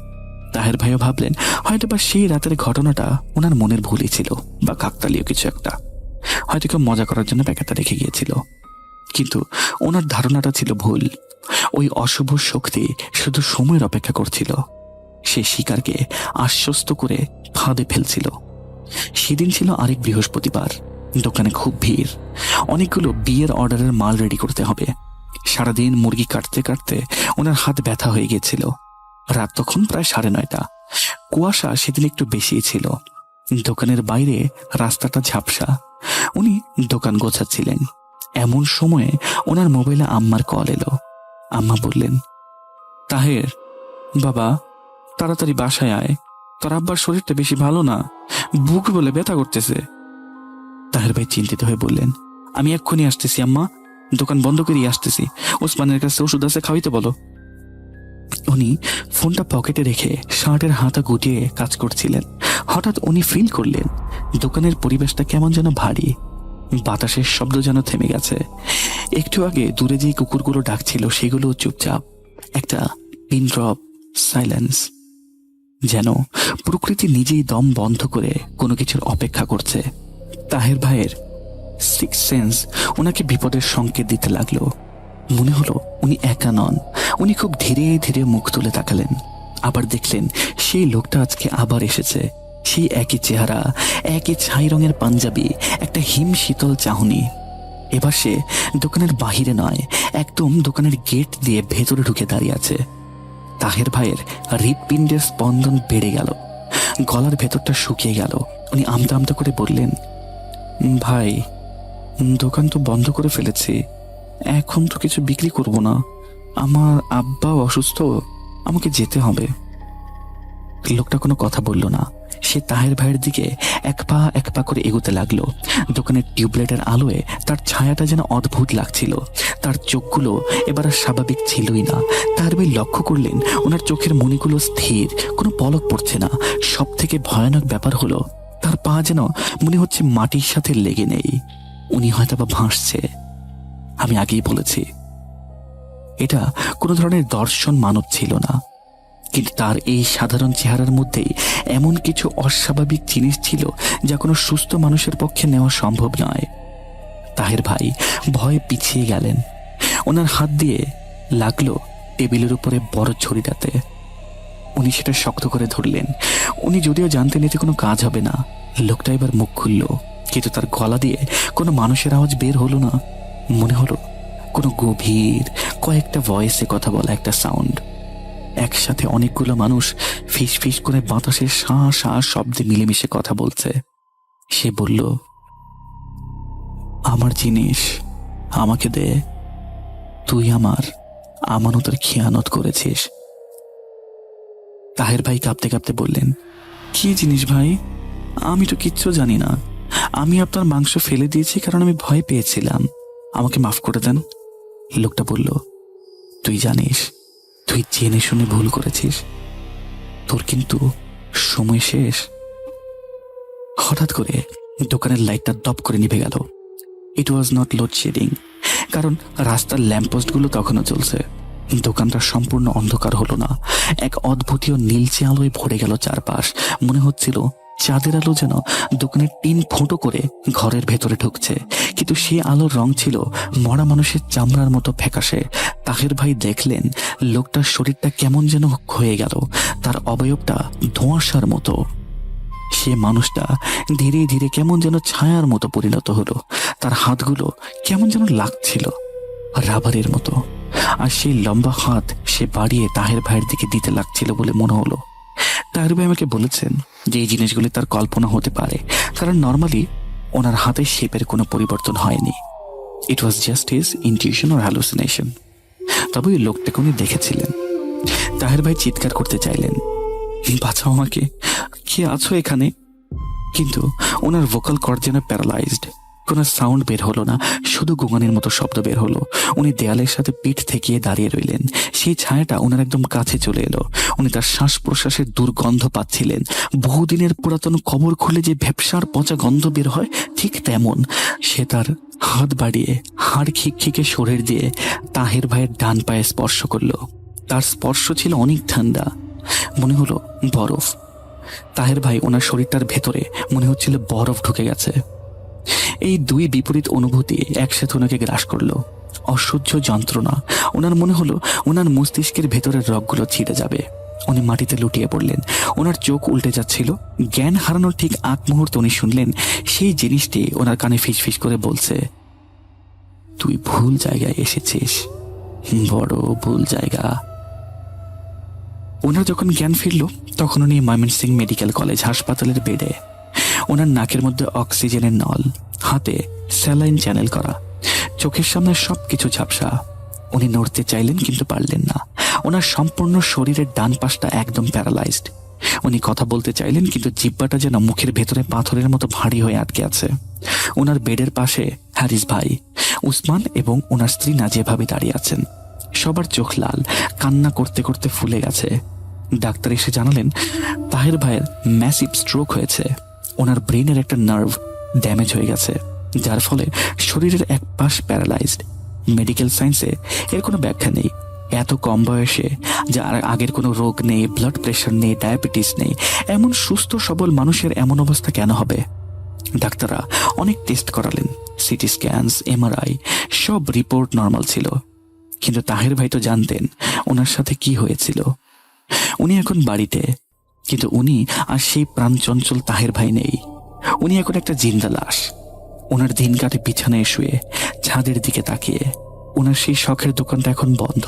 তাহের ভাইও ভাবলেন হয়তো বা সেই রাতের ঘটনাটা ওনার মনের ভুলই ছিল, বা কাকতালীয় কিছু একটা। হয়তো কেউ মজা করার জন্য ব্যাখ্যাটা রেখে গিয়েছিল। কিন্তু ওনার ধারণাটা ছিল ভুল। ওই অশুভ শক্তি শুধু সময়ের অপেক্ষা করছিল। সে শিকারকে আশ্বস্ত করে ফাঁদে ফেলছিল। সেদিন ছিল আরেক বৃহস্পতিবার। দোকানে খুব ভিড়। অনেকগুলো বিয়ের অর্ডারের মাল রেডি করতে হবে। সারাদিন মুরগি কাটতে কাটতে ওনার হাত ব্যথা হয়ে গিয়েছিল। রাত তখন প্রায় 9:30। কুয়াশা সেদিন একটু বেশি ছিল। দোকানের বাইরে রাস্তাটা ঝাপসা। উনি দোকান গোছাচ্ছিলেন। এমন সময়ে ওনার মোবাইলে আম্মার কল এলো। আম্মা বললেন, তাহের বাবা, তাড়াতাড়ি বাসায় আয়, তোর আব্বার শরীরটা বেশি ভালো না, বুক বলে ব্যথা করতেছে। তাহের ভাই চিন্তিত হয়ে বললেন, আমি এক্ষুনি আসতেছি আম্মা, দোকান বন্ধ করিয়ে আসতেছি। ওসমানের কাছে ওষুধ আছে, খাওয়াইতে বলো। উনি ফোনটা পকেটে রেখে শার্টের হাতা গুটিয়ে কাজ করছিলেন। হঠাৎ উনি ফিল করলেন দোকানের পরিবেশটা কেমন যেন ভারী। বাতাসের শব্দ যেন থেমে গেছে। একটু আগে দূরে যে কুকুরগুলো ডাকছিল সেগুলো চুপচাপ। একটা পিন ড্রপ সাইলেন্স, যেন প্রকৃতি নিজেই দম বন্ধ করে কোনো কিছুর অপেক্ষা করছে। তাহের ভাইয়ের সিক্স সেন্স ওনাকে বিপদের সংকেত দিতে লাগলো। মনে হলো উনি একা নন। উনি খুব ধীরে ধীরে মুখ তুলে তাকালেন। আবার দেখলেন সেই লোকটা আজকে আবার এসেছে। সেই একই চেহারা, একই ছাই রঙের পাঞ্জাবি, একটা হিম শীতল চাহনি। এবার সে দোকানের বাহিরে নয়, একদম দোকানের গেট দিয়ে ভেতরে ঢুকে দাঁড়িয়ে আছে। তাহের ভাইয়ের হৃৎপিণ্ডের স্পন্দন বেড়ে গেল, গলার ভেতরটা শুকিয়ে গেল। উনি আমতা আমতা করে বললেন, ভাই, দোকান তো বন্ধ করে ফেলেছি, এখন তো কিছু বিক্রি করব না, আমার আব্বাও অসুস্থ, আমাকে যেতে হবে। লোকটা কোনো কথা বলল না। সে তাহের ভাইয়ের দিকে এক পা করে এগোতে লাগলো। দোকানের টিউবলাইটের আলোয় তার ছায়াটা যেন অদ্ভুত লাগছিল। তার চোখগুলো এবার আর স্বাভাবিক ছিলই না। তাহের ভাই লক্ষ্য করলেন ওনার চোখের মণিগুলো স্থির, কোনো পলক পড়ছে না। সব থেকে ভয়ানক ব্যাপার হলো তার পা যেন মনে হচ্ছে মাটির সাথে লেগে নেই। উনি হয়তো বা ভাসছে। আমি আগেই বলেছি, এটা কোনো ধরনের দর্শন মানব ছিল না, কিন্তু তার এই সাধারণ চেহারার মধ্যেই এমন কিছু অস্বাভাবিক জিনিস ছিল যা কোনো সুস্থ মানুষের পক্ষে নেওয়া সম্ভব নয়। তাহের ভাই ভয়ে পিছিয়ে গেলেন। ওনার হাত দিয়ে লাগলো টেবিলের উপরে বড় ছড়িটাতে। উনি সেটা শক্ত করে ধরলেন। উনি যদিও জানতেন এতে কোনো কাজ হবে না। লোকটা এবার মুখ খুলল, কিন্তু তার গলা দিয়ে কোনো মানুষের আওয়াজ বের হলো না। মনে হলো কোনো গভীর কয়েকটা ভয়েসে কথা বলা একটা সাউন্ড। একসাথে অনেকগুলো মানুষ ফিস ফিস করে বাতাসের শাঁ শাঁ শব্দে মিলেমিশে কথা বলছে। সে বলল, আমার জিনিস আমাকে দে, তুই আমার আমানতের খেয়ানত করেছিস। তাহের ভাই কাঁপতে কাঁপতে বললেন, কি জিনিস ভাই? আমি তো কিচ্ছু জানি না। আমি আপনার মাংস ফেলে দিয়েছি কারণ আমি ভয় পেয়েছিলাম। আমাকে মাফ করে দেন। লোকটা বলল, তুই জানিস তুই জেনে শুনে ভুল করেছিস, তোর কিন্তু সময় শেষ। হঠাৎ করে দোকানের লাইটটা দপ করে নিভে গেল। ইট ওয়াজ নট লোডশেডিং, কারণ রাস্তার ল্যাম্পপোস্টগুলো তখনও চলছে। দোকানটা সম্পূর্ণ অন্ধকার হলো না, এক অদ্ভুতীয় নীলচে আলোয় ভরে গেল চারপাশ। মনে হচ্ছিল চাঁদের আলো যেন দোকানের টিন ফুটো করে ঘরের ভেতরে ঢুকছে, কিন্তু সে আলোর রং ছিল মরা মানুষের চামড়ার মতো ফ্যাকাশে। তাহের ভাই দেখলেন লোকটার শরীরটা কেমন যেন ক্ষয়ে গেল, তার অবয়বটা ধোঁয়াশার মতো। সে মানুষটা ধীরে ধীরে কেমন যেন ছায়ার মতো পরিণত হলো। তার হাতগুলো কেমন যেন লাগছিল রাবারের মতো, আর সেই লম্বা হাত সে বাড়িয়ে তাহের ভাইয়ের দিকে দিতে লাগছিল বলে মনে হলো। তাহের ভাই আমাকে বলেছেন যে এই জিনিসগুলি তার কল্পনা হতে পারে, কারণ নর্মালি ওনার হাতের শেপের কোনো পরিবর্তন হয়নি। It was just his intuition or hallucination. তবে ওই লোকটাকে উনি দেখেছিলেন। তাহের ভাই চিৎকার করতে চাইলেন, বাঁচাও আমাকে, কে আছো এখানে? কিন্তু ওনার ভোকাল কর্ড যেন প্যারালাইজড। কোনো সাউন্ড বের হলো না, শুধু গুঙানির মতো শব্দ বের হলো। উনি দেয়ালের সাথে পিঠ ঠেকিয়ে দাঁড়িয়ে রইলেন। সেই ছায়াটা ওনার একদম কাছে চলে এলো। উনি তার শ্বাস প্রশ্বাসের দুর্গন্ধ পাচ্ছিলেন। বহুদিনের পুরাতন কবর খুলে যে ভ্যাপসার পচা গন্ধ বের হয়, ঠিক তেমন। সে তার হাত বাড়িয়ে হাড় খিকখিকে শরীর দিয়ে তাহের ভাইয়ের ডান পায়ে স্পর্শ করলো। তার স্পর্শ ছিল অনেক ঠান্ডা, মনে হলো বরফ। তাহের ভাই ওনার শরীরটার ভেতরে মনে হচ্ছিল বরফ ঢুকে গেছে। এই দুই বিপরীত অনুভূতি একসাথে ওনাকে গ্রাস করলো। অসহ্য যন্ত্রণা। ওনার মনে হলো ওনার মস্তিষ্কের ভেতরের রগগুলো ছিঁড়ে যাবে। উনি মাটিতে লুটিয়ে পড়লেন। ওনার চোখ উল্টে যাচ্ছিল। জ্ঞান হারানোর ঠিক আগ মুহূর্তে উনি শুনলেন সেই জিনিসটি ওনার কানে ফিসফিস করে বলছে, তুই ভুল জায়গায় এসেছিস, বড় ভুল জায়গা। ওনার যখন জ্ঞান ফিরল তখন উনি ময়মনসিংহ মেডিকেল কলেজ হাসপাতালের বেডে। ওনার নাকের মধ্যে অক্সিজেনের নল, হাতে স্যালাইন চ্যানেল করা, চোখের সামনে সবকিছু ঝাপসা। উনি নড়তে চাইলেন কিন্তু পারলেন না। ওনার সম্পূর্ণ শরীরের ডান পাশটা একদম প্যারালাইজড। উনি কথা বলতে চাইলেন কিন্তু জিহ্বাটা যেন মুখের ভেতরে পাথরের মতো ভারী হয়ে আটকে আছে। ওনার বেডের পাশে হ্যারিস ভাই, উসমান এবং ওনার স্ত্রী নাজিয়া ভাবি দাঁড়িয়ে আছেন। সবার চোখ লাল, কান্না করতে করতে ফুলে গেছে। ডাক্তার এসে জানালেন তাহের ভাইয়ের ম্যাসিভ স্ট্রোক হয়েছে। ওনার ব্রেনের একটা নার্ভ ড্যামেজ হয়ে গেছে, যার ফলে শরীরের এক পাশ প্যারালাইজড। মেডিকেল সায়েন্সে এর কোনো ব্যাখ্যা নেই। এত কম বয়সে, যার আগের কোনো রোগ নেই, ব্লাড প্রেশার নেই, ডায়াবেটিস নেই, এমন সুস্থ সবল মানুষের এমন অবস্থা কেন হবে? ডাক্তাররা অনেক টেস্ট করালেন, সিটি স্ক্যানস, এমআরআই, সব রিপোর্ট নর্মাল ছিল। কিন্তু তাহের ভাই তো জানতেন ওনার সাথে কি হয়েছিল। উনি এখন বাড়িতে, কিন্তু উনি আর সেই প্রাণচঞ্চল তাহের ভাই নেই। উনি এখন একটা জিন্দা লাশ। ওনার দিন কাটে বিছানায় শুয়ে, ছাদের দিকে তাকিয়ে। ওনার সেই শখের দোকানটা এখন বন্ধ।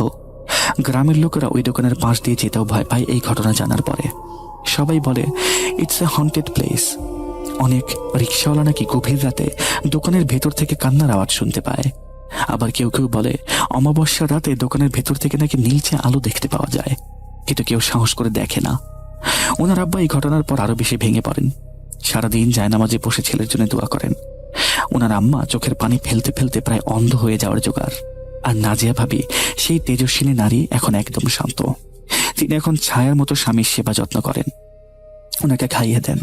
গ্রামের লোকেরা ওই দোকানের পাশ দিয়ে যেতেও ভয় পায় এই ঘটনা জানার পরে। সবাই বলে ইটস এ হন্টেড প্লেস। অনেক রিক্সাওয়ালা নাকি গভীর রাতে দোকানের ভেতর থেকে কান্নার আওয়াজ শুনতে পায়। আবার কেউ কেউ বলে অমাবস্যার রাতে দোকানের ভেতর থেকে নাকি নীলচে আলো দেখতে পাওয়া যায়, কিন্তু কেউ সাহস করে দেখে না। ওনার আব্বা এই ঘটনার পর আরো বেশি ভেঙে পড়েন। সারাদিন জায়নামাজে বসে ছেলের জন্য দোয়া করেন। ওনার আম্মা চোখের পানি ফেলতে ফেলতে প্রায় অন্ধ হয়ে যাওয়ার জোগাড়। আর নাজিয়া ভাবি, সেই তেজস্বিনী নারী, এখন একদম শান্ত। তিনি এখন ছায়ার মতো স্বামীর সেবা যত্ন করেন, ওনাকে খাইয়ে দেন।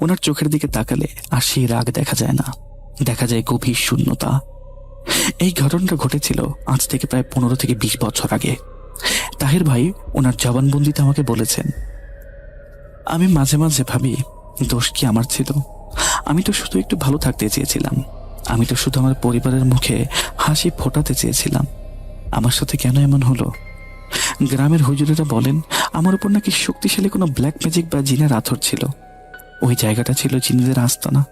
ওনার চোখের দিকে তাকালে আর সেই রাগ দেখা যায় না, দেখা যায় গভীর শূন্যতা। এই ঘটনাটা ঘটেছিল আজ থেকে প্রায় 15 থেকে 20 বছর আগে। তাহের ভাই ওনার জবানবন্দিতে আমাকে বলেছেন, আমি মাঝে মাঝে ভাবি দোষ কি আমার ছিল? আমি তো শুধু একটু ভালো থাকতে চেয়েছিলাম। আমি তো শুধু আমার পরিবারের মুখে হাসি ফোটাতে চেয়েছিলাম। আমার সাথে কেন এমন হলো? গ্রামের হুজুরেরা বলেন আমার উপর নাকি শক্তিশালী কোনো ব্ল্যাক ম্যাজিক বা জিনের আথর ছিল। ওই জায়গাটা ছিল জিনেদের আস্তানা।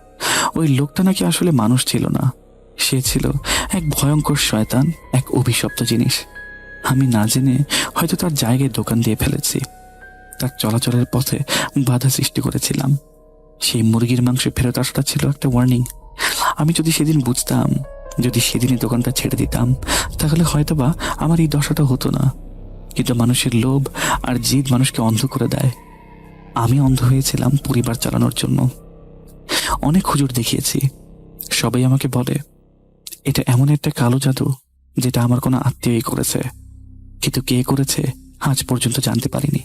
ওই লোকটা নাকি আসলে মানুষ ছিল না, সে ছিল এক ভয়ঙ্কর শয়তান, এক অভিশপ্ত জিনিস। আমি না জেনে হয়তো তার জায়গায় দোকান দিয়ে ফেলেছি, তার চলাচলের পথে বাধা সৃষ্টি করেছিলাম। সেই মুরগির মাংস ফেরত আসাটা ছিল একটা ওয়ার্নিং। আমি যদি সেদিন বুঝতাম, যদি সেদিনই দোকানটা ছেড়ে দিতাম, তাহলে হয়তোবা আমার এই দশাটা হতো না। কিন্তু মানুষের লোভ আর জিদ মানুষকে অন্ধ করে দেয়। আমি অন্ধ হয়েছিলাম পরিবার চালানোর জন্য। অনেক হুজুর দেখিয়েছি, সবাই আমাকে বলে এটা এমন একটা কালো জাদু যেটা আমার কোনো আত্মীয়ই করেছে, কিন্তু কে করেছে আজ পর্যন্ত জানতে পারিনি।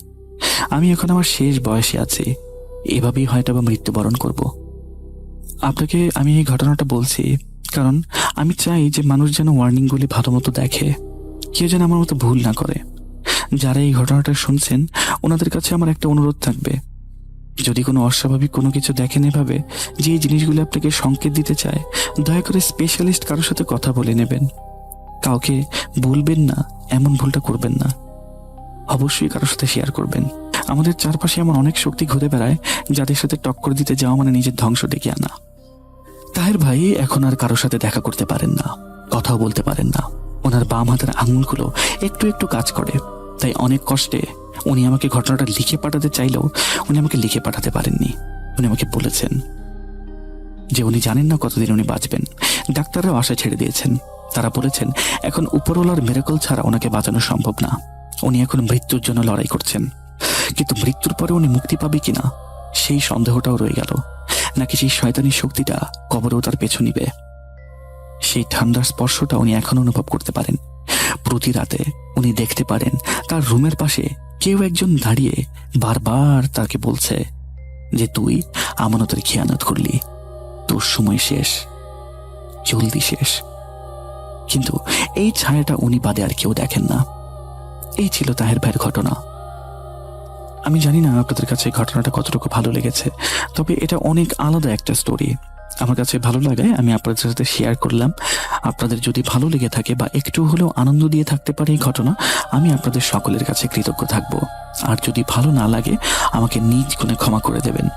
আমি এখন আমার শেষ বয়সে আছি, এভাবেই হয়তো বা মৃত্যুবরণ করব। আপনাকে আমি এই ঘটনাটা বলছি কারণ আমি চাই যে মানুষ যেন ওয়ার্নিংগুলি ভালো মতো দেখে, কেউ যেন আমার মতো ভুল না করে। যারা এই ঘটনাটা শুনছেন ওনাদের কাছে আমার একটা অনুরোধ থাকবে, যদি কোনো অস্বাভাবিক কোনো কিছু দেখেন এভাবে যে এই জিনিসগুলো আপনাকে সংকেত দিতে চায়, দয়া করে স্পেশালিস্ট কারোর সাথে কথা বলে নেবেন। কাউকে বলবেন না, এমন ভুলটা করবেন না। অবশ্যই কারোর সাথে শেয়ার করবেন। আমাদের চারপাশে এমন অনেক শক্তি ঘুরে বেড়ায় যাদের সাথে টক্কর দিতে যাওয়া মানে নিজের ধ্বংস ডেকে আনা। তাহের ভাই এখন আর কারোর সাথে দেখা করতে পারেন না, কথাও বলতে পারেন না। ওনার বাম হাতের আঙুলগুলো একটু একটু কাজ করে, তাই অনেক কষ্টে উনি আমাকে ঘটনাটা লিখে পাঠাতে চাইলেও উনি আমাকে লিখে পাঠাতে পারেননি। উনি আমাকে বলেছেন যে উনি জানেন না কতদিন উনি বাঁচবেন। ডাক্তাররাও আশা ছেড়ে দিয়েছেন। তারা বলেছেন এখন উপরওয়ালার মিরাকল ছাড়া ওনাকে বাঁচানো সম্ভব না। উনি এখন মৃত্যুর জন্য লড়াই করছেন, কিন্তু মৃত্যুর পরে উনি মুক্তি পাবে কিনা সেই সন্দেহটাও রয়ে গেল। নাকি সেই শয়তানি শক্তিটা কবরেও তার পেছু নিবে। সেই ঠান্ডার স্পর্শটা উনি এখনো অনুভব করতে পারেন। প্রতি রাতে উনি দেখতে পারেন তার রুমের পাশে কেউ একজন দাঁড়িয়ে বারবার তাকে বলছে যে তুই আমানতের খেয়ানত করলি, তোর সময় শেষ, জলদি শেষ। কিন্তু এই ছায়াটা উনি বাদে আর কেউ দেখেন না। এই ছিল তাহের ভাইয়ের ঘটনা। আমি জানি না আপনাদের কাছে এই ঘটনাটা কতটুকু ভালো লেগেছে, তবে এটা অনেক আলাদা একটা স্টোরি। আমার কাছে ভালো লাগায় আমি আপনাদের সাথে শেয়ার করলাম। আপনাদের যদি ভালো লেগে থাকে বা একটু হলেও আনন্দ দিয়ে থাকতে পারে এই ঘটনা, আমি আপনাদের সকলের কাছে কৃতজ্ঞ থাকব। আর যদি ভালো না লাগে আমাকে নিজ গুণে ক্ষমা করে দেবেন।